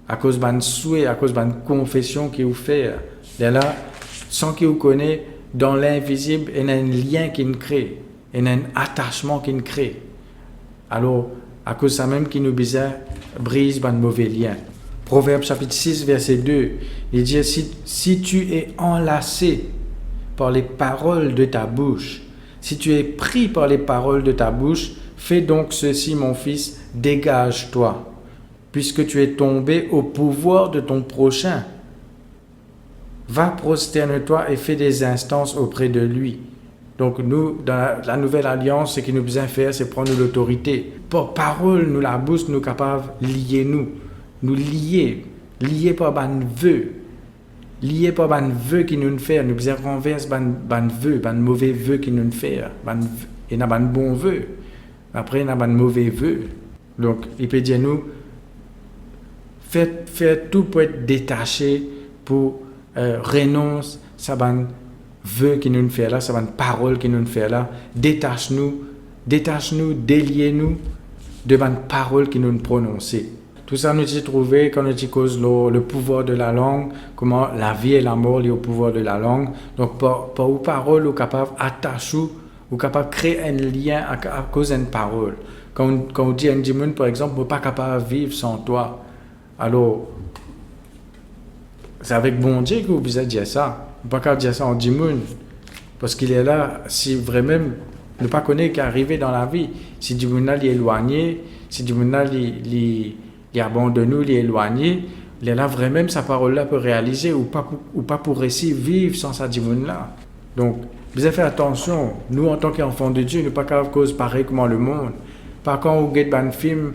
à cause d'un souhait, à cause d'une confession qu'il vous fait. Et là, sans qu'il vous connaisse, dans l'invisible, il y a un lien qui nous crée, il y a un attachement qui nous crée. Alors, à cause de ça même qui nous brise un mauvais lien. Proverbe chapitre 6, verset 2, il dit si tu es enlacé par les paroles de ta bouche, si tu es pris par les paroles de ta bouche, fais donc ceci, mon fils, dégage-toi, puisque tu es tombé au pouvoir de ton prochain. va prosterne-toi et fais des instances auprès de lui. Donc nous, dans la nouvelle alliance, ce qui nous besoin faire, c'est prendre l'autorité. Par parole, nous la bouche, nous capables lier nous lier par ban vœu, lié par ban vœu qui nous fait, nous besoin renverser ban vœu, ban mauvais vœu qui nous fait, et n'a ban bon vœu. Après, n'a ban mauvais vœu. Donc, il peut dire nous, faites tout pour être détaché, pour renoncer à ban vœu qui nous fait là, ça ban parole qui nous fait là, détache-nous, déliez-nous de ban parole qui nous prononce. Tout ça, nous y trouvé quand nous y cause le pouvoir de la langue, comment la vie et la mort liées au pouvoir de la langue. Donc, par une parole, nous sommes capables d'attacher, nous sommes capables de créer un lien à cause d'une parole. Quand on dit à un dimanche, par exemple, nous ne sommes pas capables de vivre sans toi. Alors, c'est avec bon Dieu que vous pouvez dire ça. Vous ne pouvez pas dire ça en dimanche. Parce qu'il est là, si vraiment, ne pas connaître qu'arriver dans la vie. Si dimanche est éloigné, si dimanche il abandonne nous, il est éloigné, il est là vraiment, sa parole-là peut réaliser ou pas pour réussir vivre sans sa dimanche-là. Donc, vous avez fait attention, nous en tant qu'enfants de Dieu, nous ne pas qu'à cause pareil comme le monde. Par contre, vous regardez un film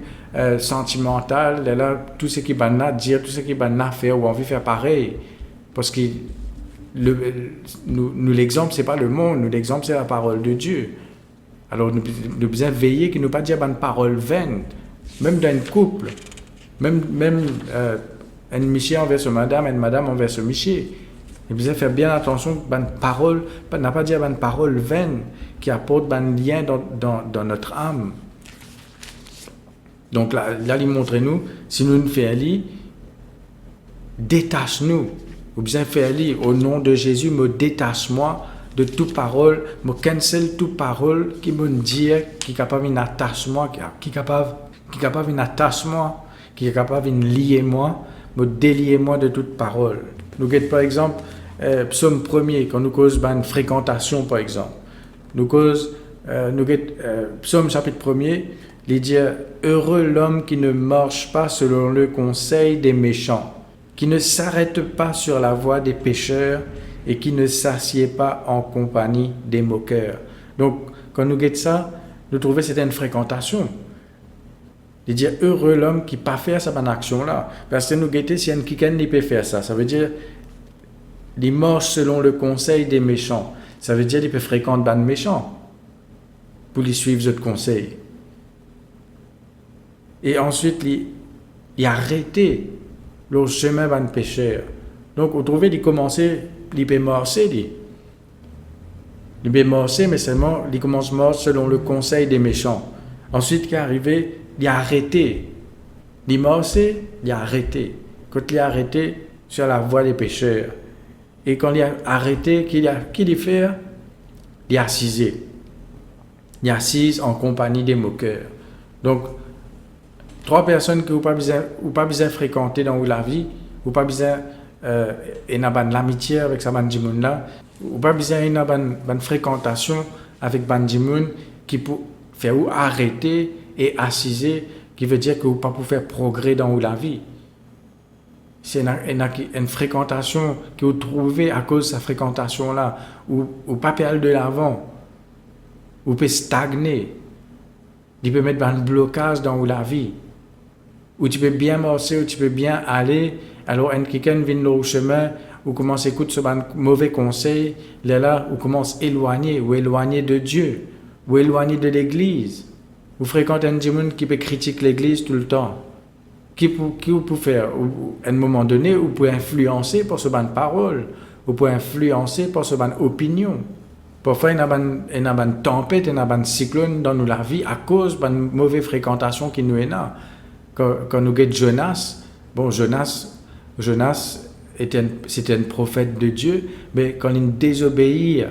sentimental, là, tout ce qui va dire, tout ce qui va faire ou envie de faire pareil. Parce que nous l'exemple, ce n'est pas le monde, nous l'exemple, c'est la parole de Dieu. Alors, nous devons veiller que nous ne pas dire une parole vaine, même dans un couple, même un monsieur envers une madame envers ce monsieur. Nous devons faire bien attention que une parole, n'a pas dire une parole vaine qui apporte un lien dans notre âme. Donc là il montre-nous, si nous ne faisons pas, détache-nous. Ou bien faire au nom de Jésus, me détache-moi de toute parole, me cancel toute parole qui me dit, qui est capable d'un attachement, qui est capable d'un attachement, qui est capable de lier moi, me délier moi de toute parole. Nous avons par exemple, psaume 1er, quand nous cause une fréquentation par exemple. Nous cause, psaume chapitre 1er, il dit heureux l'homme qui ne marche pas selon le conseil des méchants, qui ne s'arrête pas sur la voie des pécheurs et qui ne s'assied pas en compagnie des moqueurs. Donc, quand nous guettons ça, nous trouvons que c'était une fréquentation. Il dit heureux l'homme qui ne peut pas faire cette action-là. Parce que nous guettons si un quelqu'un ne peut faire ça. Ça veut dire il marche selon le conseil des méchants. Ça veut dire qu'il peut fréquenter des méchants pour lui suivre ce conseil. Et ensuite, il a arrêté le chemin d'un pécheur. Donc, vous trouvez qu'il commençait, il peut marcher, il peut marcher, mais seulement, il commence à marcher selon le conseil des méchants. Ensuite, il est arrivé, il a arrêté. Il marchait, il a arrêté. Quand il a arrêté, sur la voie des pécheurs. Et quand il a arrêté, qu'il fait? Il a assisé. Il a assis en compagnie des moqueurs. Donc, 3 personnes que vous n'avez pas besoin de fréquenter dans la vie, vous n'avez pas besoin de l'amitié avec sa bande là, vous n'avez pas besoin de fréquentation avec bande qui peut faire vous arrêter et assiser, qui veut dire que vous ne pouvez pas faire progrès dans la vie. C'est une fréquentation que vous trouvez à cause de cette fréquentation-là, ou pas aller de l'avant, ou peut stagner, il peut mettre un blocage dans la vie. Où tu peux bien marcher, où tu peux bien aller, alors quelqu'un vient au chemin, ou commence à écouter ce mauvais conseil, là, ou commence à éloigner de Dieu, ou éloigner de l'Église. Vous fréquentez un monde qui peut critiquer l'Église tout le temps. Qui peut faire, à un moment donné, vous pouvez influencer par ce parole, vous pouvez influencer par ce opinion. Parfois, il y a une tempête, il y a un cyclone dans la vie à cause de une mauvaise fréquentation qui nous est là. Quand nous regardons Jonas, Jonas c'était un prophète de Dieu, mais quand il désobéit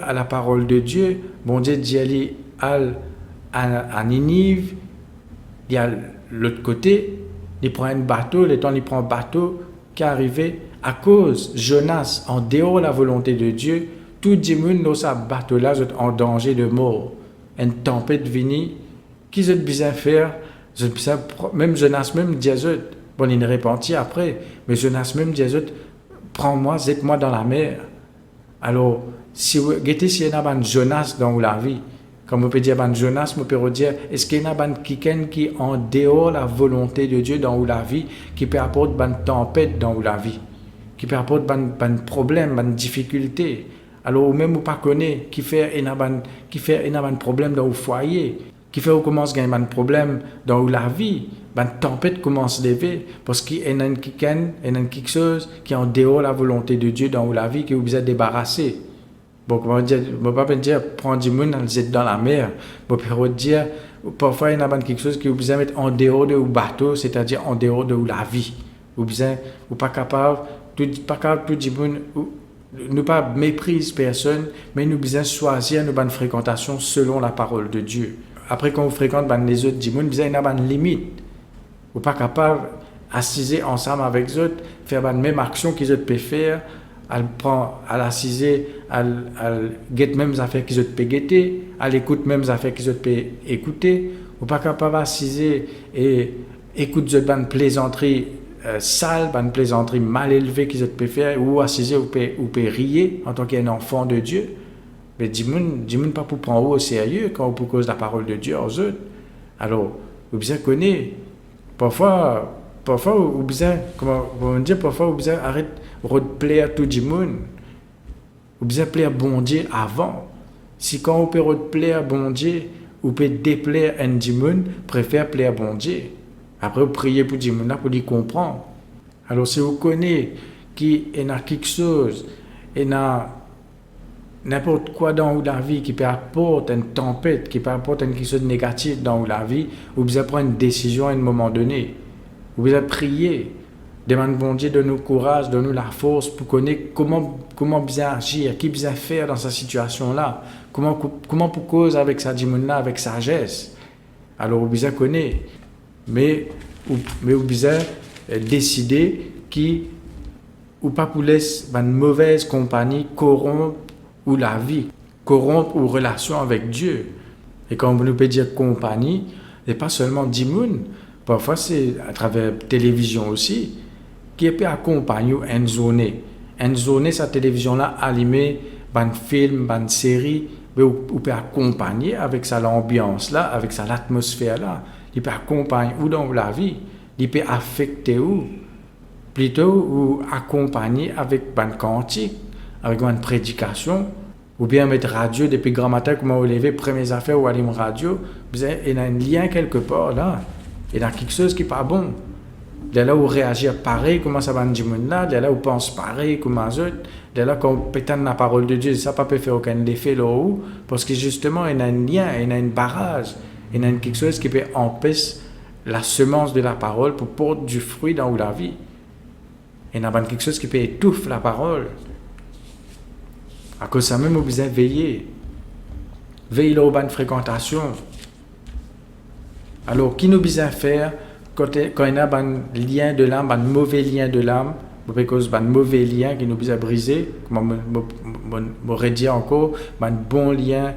à la parole de Dieu, bon Dieu dit aller à Ninive, il y a l'autre côté, il prend un bateau, le temps il prend un bateau qui est arrivé à cause Jonas en dehors de la volonté de Dieu, tout le monde dans ce bateau-là est en danger de mort. Une tempête venue. Qui est besoin faire? Même Jonas, même dit Bon, il ne repentit après. Mais Jonas même dit aux autres, prends-moi, jette-moi dans la mer. Alors, si vous si il y a un Jonas dans la vie, comme on peut dire un Jonas, on peut dire, est-ce qu'il y a un quelqu'un qui en dehors la volonté de Dieu dans la vie, qui peut apporter une tempête dans la vie, qui peut apporter un problème, une difficulté. Alors, même ou pas connaît, qui fait un problème dans le foyer, qui fait ou commence à gagner un problème dans la vie, une tempête commence à lever, parce qu'il y a quelque chose qui est en dehors de la volonté de Dieu dans la vie, qui vous a débarrassé. Bon, comment dire, je ne peux pas dire, prendre du monde, le dans la mer. Je peux dire, parfois, il y a quelque chose qui vous a mettre en dehors de bateau, c'est-à-dire en dehors de la vie. Vous n'êtes pas capable, tout le monde, ne pas mépriser personne, mais nous devons choisir nos bonnes fréquentations selon la parole de Dieu. Après, quand vous fréquentez les autres, vous avez une limite. Vous n'êtes pas capable d'assiser ensemble avec les autres, faire la même action qu'ils peuvent faire, à l'assiser, à guetter même affaires qu'ils peuvent guetter, à l'écouter même affaires qu'ils peuvent écouter. Vous n'êtes pas capable d'assiser et écouter une plaisanterie sale, une plaisanterie mal élevée qu'ils peuvent faire, ou assiser ou peut rire en tant qu'un enfant de Dieu. Mais dis-moi pas pour prendre au sérieux quand vous cause la parole de Dieu aux autres. Alors, vous bien connaissez. Parfois, vous bien, comment on dit, parfois vous bien arrête de plaire tout le monde. Vous bien plaire bon Dieu avant. Si quand vous peut plaire bon Dieu, vous pouvez déplaire un monde, préfère plaire bon Dieu. Après, vous priez pour le monde pour lui comprendre. Alors, si vous connaissez qu'il y a quelque chose, il y a n'importe quoi dans la vie qui peut apporter une tempête, qui peut apporter quelque chose de négatif dans la vie, vous devez prendre une décision à un moment donné. Vous devez prier, demander bon Dieu de nous courage, de nous la force pour connaître comment bien agir, qui bien faire dans cette situation-là, comment pour cause avec sa dimon-là, avec sagesse. Alors vous devez connaître, mais vous devez décider qui ou pas pour laisser une mauvaise compagnie corrompre ou la vie, corrompre ou relation avec Dieu. Et quand on peut dire compagnie, ce n'est pas seulement 10 personnes, parfois c'est à travers la télévision aussi, qui peut accompagner une journée. Une journée, cette télévision-là, allumée, une film, une série, on peut accompagner avec ça l'ambiance-là, avec ça l'atmosphère-là. Il peut accompagner ou dans la vie, il peut affecter où, plutôt ou accompagner avec une cantique, avec une prédication, ou bien mettre radio depuis grand matin, comment vous levez, premières affaires ou allumer radio, il y a un lien quelque part là, il y a quelque chose qui n'est pas bon. Il y a là où réagir pareil, comment ça va dire là, il y a là où pense pareil, comme les autres, il y a là quand on pétane la parole de Dieu, ça ne peut faire aucun effet là-haut, parce que justement, il y a un lien, il y a un barrage, il y a quelque chose qui peut empêcher la semence de la parole pour porter du fruit dans la vie. Il y a quelque chose qui peut étouffer la parole. À cause de ça même, vous avez veillé. Veillez la bonne fréquentation. Alors, qui nous besoin faire quand il y a un lien de l'âme, un mauvais lien de l'âme, parce que un mauvais lien qui nous besoin briser, comme je m'aurais dit encore, un bon lien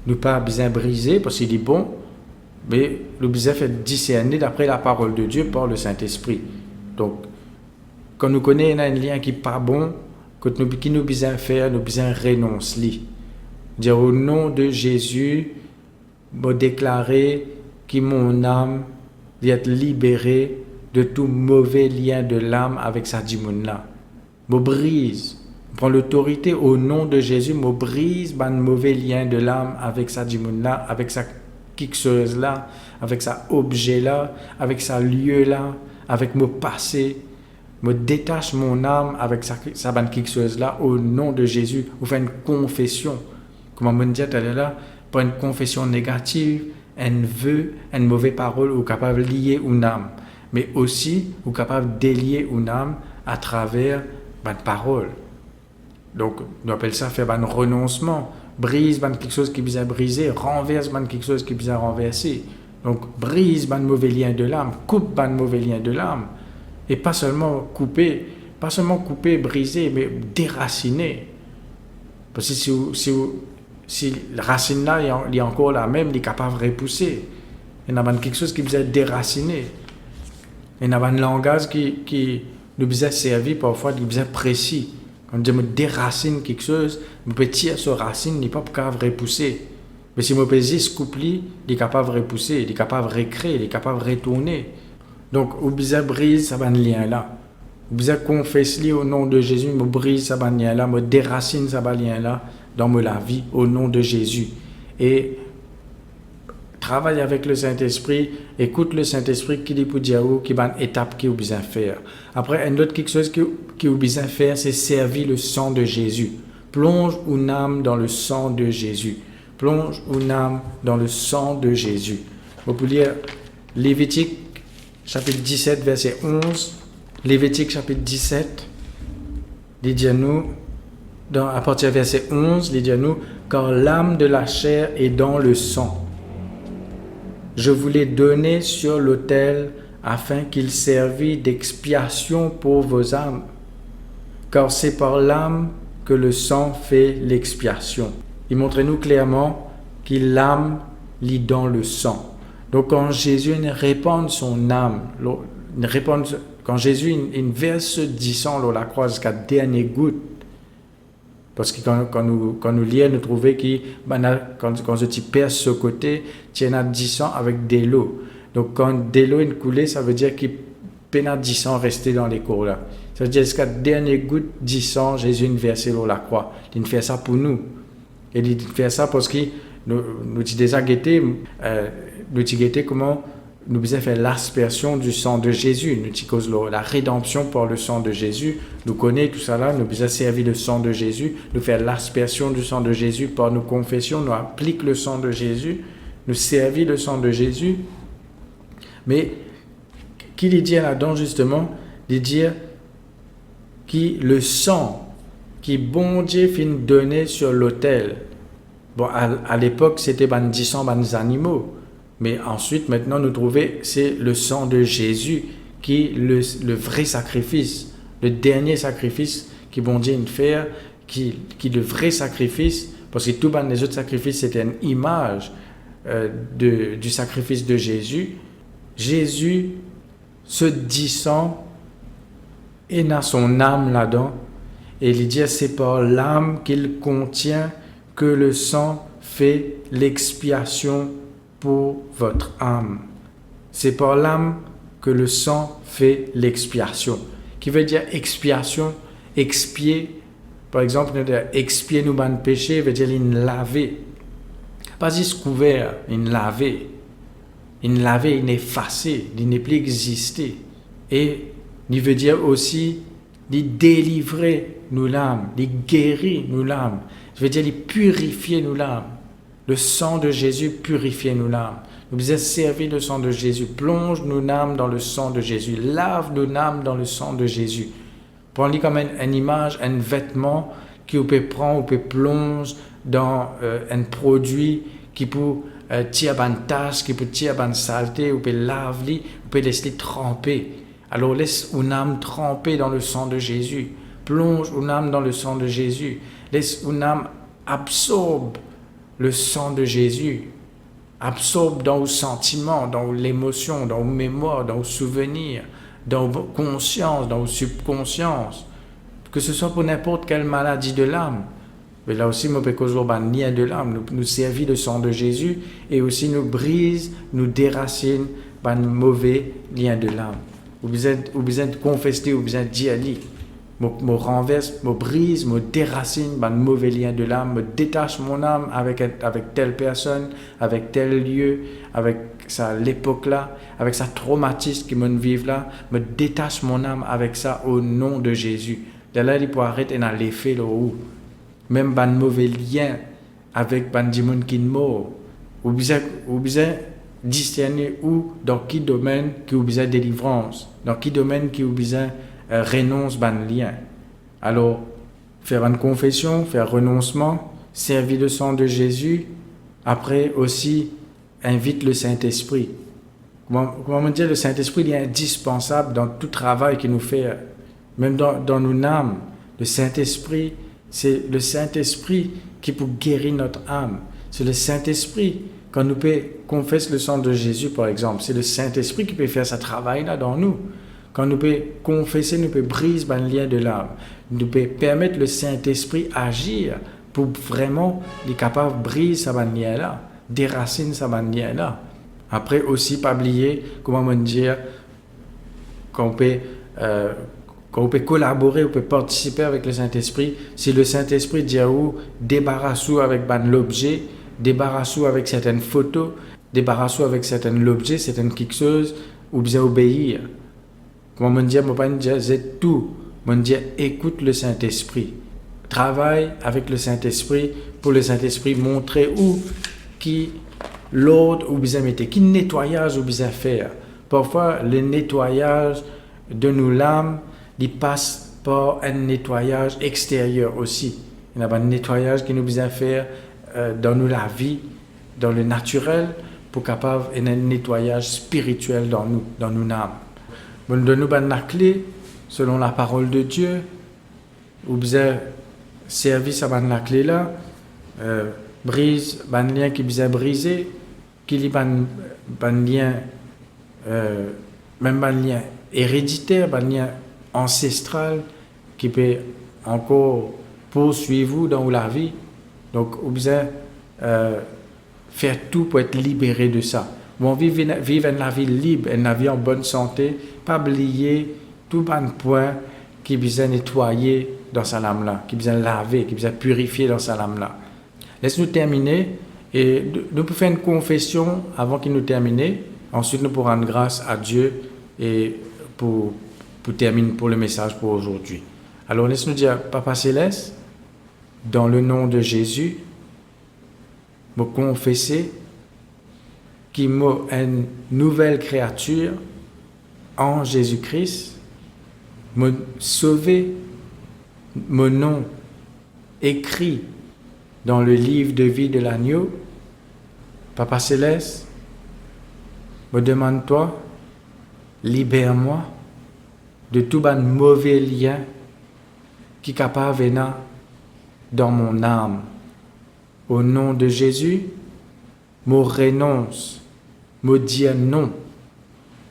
nous pas besoin briser parce qu'il est bon, mais nous besoin faire discerner d'après la parole de Dieu par le Saint-Esprit. Donc, quand nous connaissons un lien qui n'est pas bon, qui nous besoin faire, nous besoin renoncer. Dire au nom de Jésus, me déclarer que mon âme doit être libérée de tout mauvais lien de l'âme avec sa dimon-là. Me brise, prends l'autorité au nom de Jésus, me brise un mauvais lien de l'âme avec sa dimon-là, avec sa quelque-chose-là, avec sa objet-là, avec sa lieu-là, avec mon passé. Me détache mon âme avec sa bonne quelque chose là au nom de Jésus. Vous faites une confession. Comme on me dit tout à l'heure, pas une confession négative, un vœu, une mauvaise parole, ou capable de lier une âme. Mais aussi, vous capable de délier une âme à travers une parole. Donc, on appelle ça faire un renoncement. Brise quelque chose qui vient briser, renverse quelque chose qui vient renverser. Donc, brise un mauvais lien de l'âme, coupe un mauvais lien de l'âme. Et pas seulement couper, briser, mais déraciner. Parce que si la racine là, il est encore la même, il est capable de repousser. Il y a quelque chose qui vous a déraciné. Il y a un langage qui nous besoin servir parfois, qui besoin précis. Quand je me déracine quelque chose, je peux tirer sur racine, il n'est pas capable de repousser. Mais si je peux juste couper, il est capable de repousser, il est capable de recréer, il est capable de retourner. Donc, je besoin brise ça va lien là. Je besoin confesser au nom de Jésus, je brise ça va lien là, je déracine ça va lien là dans ma vie au nom de Jésus. Et travaille avec le Saint-Esprit, écoute le Saint-Esprit qui dit pour dire qui va une étape qu'il a besoin de faire. Après, une autre quelque chose qu'il a besoin de faire, c'est servir le sang de Jésus. Plonge une âme dans le sang de Jésus. Plonge une âme dans le sang de Jésus. Vous pouvez lire Lévitique chapitre 17, verset 11. Lévitique chapitre 17, il dit à nous, à partir du verset 11, il dit à nous, car l'âme de la chair est dans le sang. Je vous l'ai donné sur l'autel afin qu'il servît d'expiation pour vos âmes. Car c'est par l'âme que le sang fait l'expiation. Il montre-nous clairement qu'il l'âme lit dans le sang. Donc quand Jésus répand son âme, quand Jésus verse du sang dans la croix jusqu'à dernière goutte, parce que quand nous lisons, nous trouvons que quand je perce ce côté, tu as du sang avec de l'eau. Donc quand de l'eau est coulée, ça veut dire qu'il y a du sang resté dans les cours là. Ça veut dire jusqu'à dernière goutte du sang, Jésus a versé dans la croix. Il fait ça pour nous. Et il fait ça parce que nous avons déjà guetté comment nous devons faire l'aspersion du sang de Jésus. Nous avons la rédemption par le sang de Jésus. Nous connaissons tout ça là. Nous devons servir le sang de Jésus. Nous faire l'aspersion du sang de Jésus par nos confessions. Nous appliquons le sang de Jésus. Nous servir le sang de Jésus. Mais, qu'il dit là-dedans justement, il dit que le sang qui bon Dieu fin donné sur l'autel. Bon, à l'époque, c'était du sang des animaux. Mais ensuite, maintenant, nous trouvons c'est le sang de Jésus qui est le vrai sacrifice, le dernier sacrifice qui bon Dieu fait, qui est le vrai sacrifice, parce que tous les autres sacrifices, c'était une image du sacrifice de Jésus. Jésus, ce dit sang, et dans son âme là-dedans, et il dit c'est par l'âme qu'il contient que le sang fait l'expiation pour votre âme. C'est par l'âme que le sang fait l'expiation. Qui veut dire expiation, expier. Par exemple, expier nos bonnes péchés veut dire laver. Pas juste couvert, laver. Laver, effacer, il n'est plus exister. Et il veut dire aussi délivrer nos l'âme, guérir nos l'âme. Je veux dire purifier nos l'âme. Le sang de Jésus purifie nos âmes. Nous devons servir le sang de Jésus. Plonge nos âmes dans le sang de Jésus. Lave nos âmes dans le sang de Jésus. Prends-le comme une image, un vêtement qu'on peut prendre, on peut plonger dans un produit qui peut tirer une tache, qui peut tirer une saleté, on peut laver, on peut laisser tremper. Alors laisse une âme tremper dans le sang de Jésus. Plonge une âme dans le sang de Jésus. Laisse une âme absorbe le sang de Jésus, absorbe dans vos sentiments, dans vos émotions, dans vos mémoires, dans vos souvenirs, dans vos consciences, dans vos subconsciences, que ce soit pour n'importe quelle maladie de l'âme. Mais là aussi, nous pouvons lien de l'âme, nous servir le sang de Jésus et aussi nous brise, nous déracine par un mauvais lien de l'âme. Vous besoin de confesser, vous besoin de dire me renverse, me brise, me déracine un mauvais lien de l'âme, me détache mon âme avec telle personne, avec tel lieu, avec l'époque là, avec sa traumatisme qui me vive là, me détache mon âme avec ça au nom de Jésus. De là, il peut arrêter dans l'effet là où même un mauvais lien avec un démon qui est mort. Vous besoin discerner où, dans quel domaine qui vous besoin de délivrance, dans quel domaine qui vous besoin renonce ban lien. Alors, faire une confession, faire renoncement, servir le sang de Jésus, après aussi, invite le Saint-Esprit. Comment dire, le Saint-Esprit il est indispensable dans tout travail qu'il nous fait, même dans nos âmes. Le Saint-Esprit, c'est le Saint-Esprit qui peut guérir notre âme. C'est le Saint-Esprit quand nous pouvons confesser le sang de Jésus, par exemple, c'est le Saint-Esprit qui peut faire ce travail là dans nous. Quand nous pouvons confesser, nous pouvons briser le lien de l'âme. Nous pouvons permettre le Saint-Esprit agir pour vraiment être capable de briser ce lien là, déraciner ce lien là. Après aussi, pas oublier, comment on dire, qu'on peut collaborer, on peut participer avec le Saint-Esprit. Si le Saint-Esprit dit débarrasse-vous avec l'objet, débarrasse-vous avec certaines photos, débarrasse-vous avec certains objets, certaines quelque chose, ou bien obéir. Comment on dit, mon père dit, c'est tout. On dit, écoute le Saint-Esprit. Travaille avec le Saint-Esprit pour le Saint-Esprit montrer où qui l'autre ou bien mettre, qui nettoyage ou bien faire. Parfois, le nettoyage de nos l'âme, il passe par un nettoyage extérieur aussi. Il y a un nettoyage qui nous besoin faire dans nous la vie, dans le naturel, pour capable un nettoyage spirituel dans nos âmes. Nous donnons la clé selon la parole de Dieu. Ou bien service à la clé là, brise le lien qui besoin brisé, qui lit lien même un lien héréditaire, un lien ancestral qui peut encore poursuivre vous dans la vie. Donc, vous besoin faire tout pour être libéré de ça. On vivre la vie libre, une vie en bonne santé, pas oublier tout bon point qui besoin nettoyer dans sa lame là, qui besoin laver, qui besoin purifier dans sa lame là. Laisse-nous terminer et nous pouvons faire une confession avant qu'il nous termine. Ensuite, nous pourrons rendre grâce à Dieu et pour terminer pour le message pour aujourd'hui. Alors, laisse-nous dire, Papa Céleste, dans le nom de Jésus, me confesser qu'il m'a une nouvelle créature en Jésus-Christ, me sauver, mon nom écrit dans le livre de vie de l'agneau. Papa Céleste, me demande-toi, libère-moi de tout ban mauvais lien qui est capable de venir dans mon âme. Au nom de Jésus, je renonce, je dis non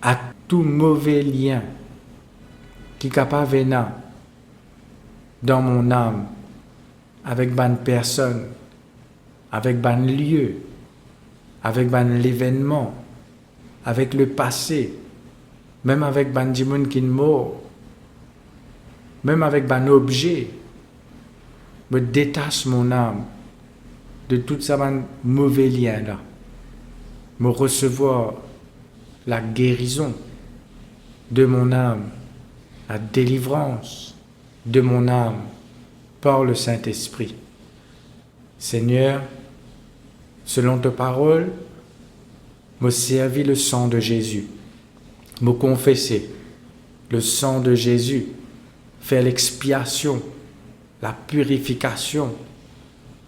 à tout mauvais lien qui est capable de venir dans mon âme, avec une personne, avec un lieu, avec un événement, avec le passé, même avec un gens qui est mort, même avec un objet. Me détache mon âme de tout ça mauvais lien là. Me recevoir la guérison de mon âme, la délivrance de mon âme par le Saint-Esprit. Seigneur, selon ta parole, me servir le sang de Jésus, me confesser le sang de Jésus, faire l'expiation, la purification,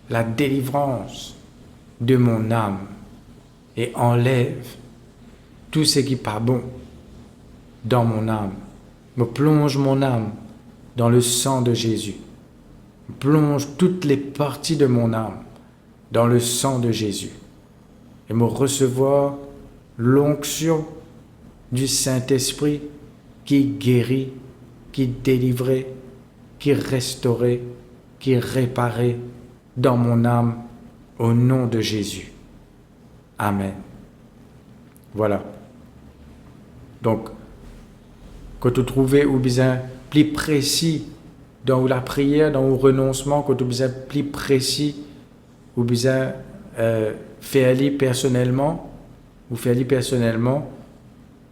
la délivrance de mon âme et enlève tout ce qui n'est pas bon dans mon âme. Me plonge mon âme dans le sang de Jésus. Me plonge toutes les parties de mon âme dans le sang de Jésus. Et me recevoir l'onction du Saint-Esprit qui guérit, qui délivrait, qui restaurait, qui réparait dans mon âme au nom de Jésus. Amen. Voilà. Donc, quand tu trouves ou bien plus précis dans la prière, dans le renoncement, quand tu besoin plus précis ou bien faire-le personnellement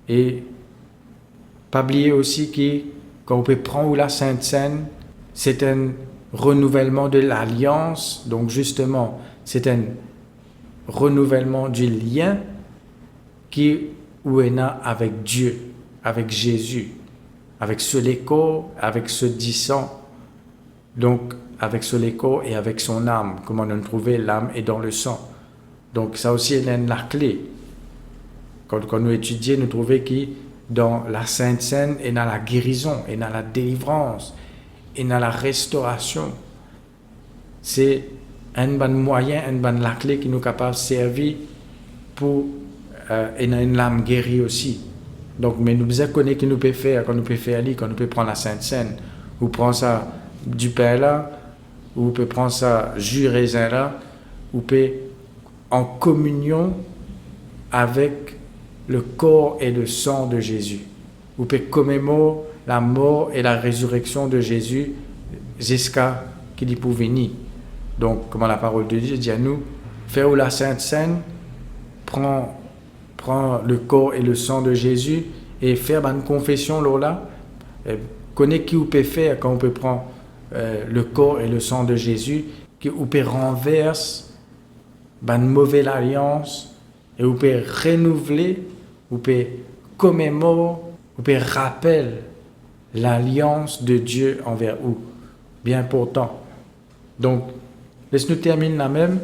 et pas oublier aussi que quand on peut prendre la Sainte Seine, c'est un renouvellement de l'alliance, donc justement, c'est un renouvellement du lien qui est là avec Dieu, avec Jésus, avec ce l'écho, avec ce disant, donc avec ce l'écho et avec son âme, comme on a trouvé l'âme est dans le sang. Donc ça aussi est la clé. Quand nous étudions, nous trouvons que dans la Sainte Seine, et dans la guérison, et dans la délivrance, et dans la restauration. C'est un bon moyen, une bonne la clé qui nous est capable de servir pour une âme guérie aussi. Donc, mais nous devons connaître ce que nous pouvons faire, quand nous pouvons faire, quand nous pouvons prendre la Sainte Seine, ou prendre ça du pain là, ou peut prendre ça jus raisin là, ou peut en communion avec le corps et le sang de Jésus. Ou peut commémorer la mort et la résurrection de Jésus jusqu'à qu'il y peut venir. Donc, comme la parole de Dieu dit à nous, faire la Sainte Seine, prend le corps et le sang de Jésus et faire une confession là, connaît qui vous peut faire quand on peut prendre le corps et le sang de Jésus, qui vous peut renverser une mauvaise alliance et vous peut renouveler, vous peut commémorer, vous peut rappeler l'alliance de Dieu envers vous. Bien important. Donc, laisse-nous terminer là même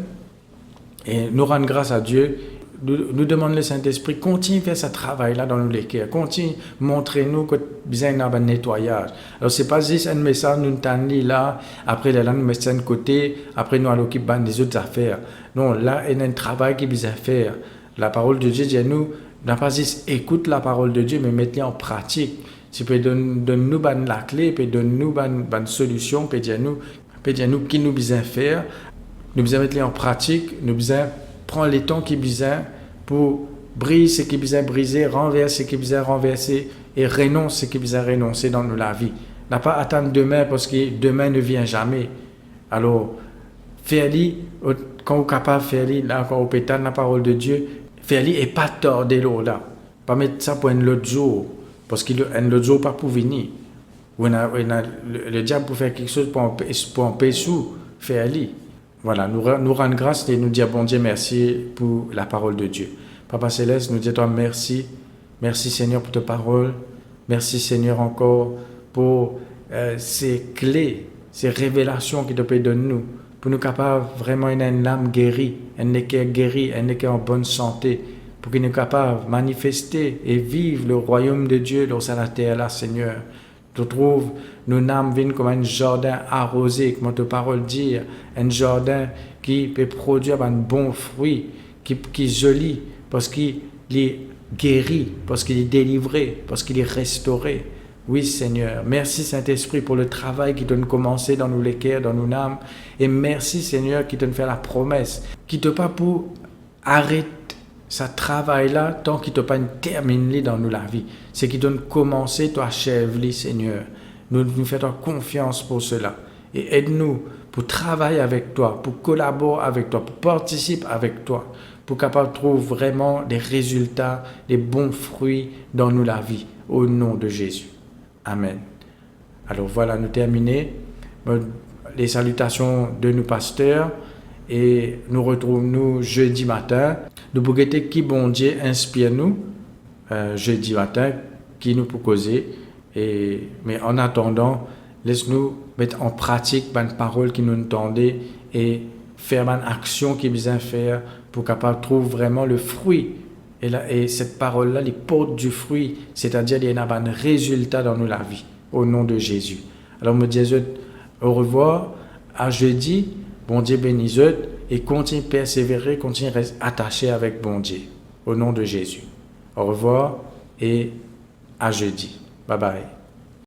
et nous rendre grâce à Dieu. Nous demande le Saint-Esprit, continue à faire ce travail-là dans nos cœurs, continue à montrer-nous que besoin d'un nettoyage. Alors, ce n'est pas juste un message, nous t'en là, après là, nous mettons de côté, après nous allons occuper des autres affaires. Non, là, il y a un travail qui besoin faire. La parole de Dieu dit à nous, n'a pas juste écoute la parole de Dieu, mais mettez-la en pratique. Si peut donne-nous la clé, peut donne-nous une solution, peut dire nous qui nous besoin faire, nous besoin mettre en pratique, nous besoin prendre les temps qui besoin pour briser ce qui besoin briser, renverser ce qui besoin renverser et renoncer ce qui besoin renoncer dans la vie. N'a pas attendre demain parce que demain ne vient jamais. Alors faire-li quand vous êtes capable de faire là quand vous pétale la parole de Dieu, faire-li et pas tordre l'eau là, pas mettre ça pour un autre jour parce qu'il un autre jour pas pour venir. Le diable pour faire quelque chose pour empêcher sous faire-li. Voilà, nous rendre grâce et nous dire bon Dieu merci pour la parole de Dieu. Papa Céleste, nous disons toi merci. Merci Seigneur pour ta parole. Merci Seigneur encore pour ces clés, ces révélations que tu peux donner nous. Pour nous capables vraiment une âme guérie, un cœur guéri, un cœur en bonne santé. Pour qu'il nous capables de manifester et vivre le royaume de Dieu dans la terre là Seigneur. Tu trouves nos âmes viennent comme un jardin arrosé, comme ta parole dit, un jardin qui peut produire un bon fruit, qui est joli, parce qu'il est guéri, parce qu'il est délivré, parce qu'il est restauré. Oui, Seigneur. Merci, Saint-Esprit, pour le travail qui donne commencer dans nos cœurs, dans nos âmes. Et merci, Seigneur, qui donne fait la promesse, qui te pas pour arrêter ce travail-là tant qu'il ne t'a pas terminé dans nous la vie. C'est qui donne commencer, toi achève-le, Seigneur. Nous faisons confiance pour cela. Et aide-nous pour travailler avec toi, pour collaborer avec toi, pour participer avec toi, pour capable de trouver vraiment des résultats, des bons fruits dans nous la vie. Au nom de Jésus. Amen. Alors voilà, nous terminons les salutations de nos pasteurs et nous retrouvons jeudi matin. Nous pouvons guetter qui bon Dieu inspire nous jeudi matin, qui nous peut causer. Mais en attendant, laisse-nous mettre en pratique une parole qui nous entendait et faire une action qui besoin faire pour capable trouver vraiment le fruit. Et cette parole-là, les porte du fruit, c'est-à-dire il y a un résultat dans nous la vie, au nom de Jésus. Alors, me disais au revoir, à jeudi, bon Dieu bénisse et continue à persévérer, continue à rester attaché avec bon Dieu, au nom de Jésus. Au revoir et à jeudi. Bye bye.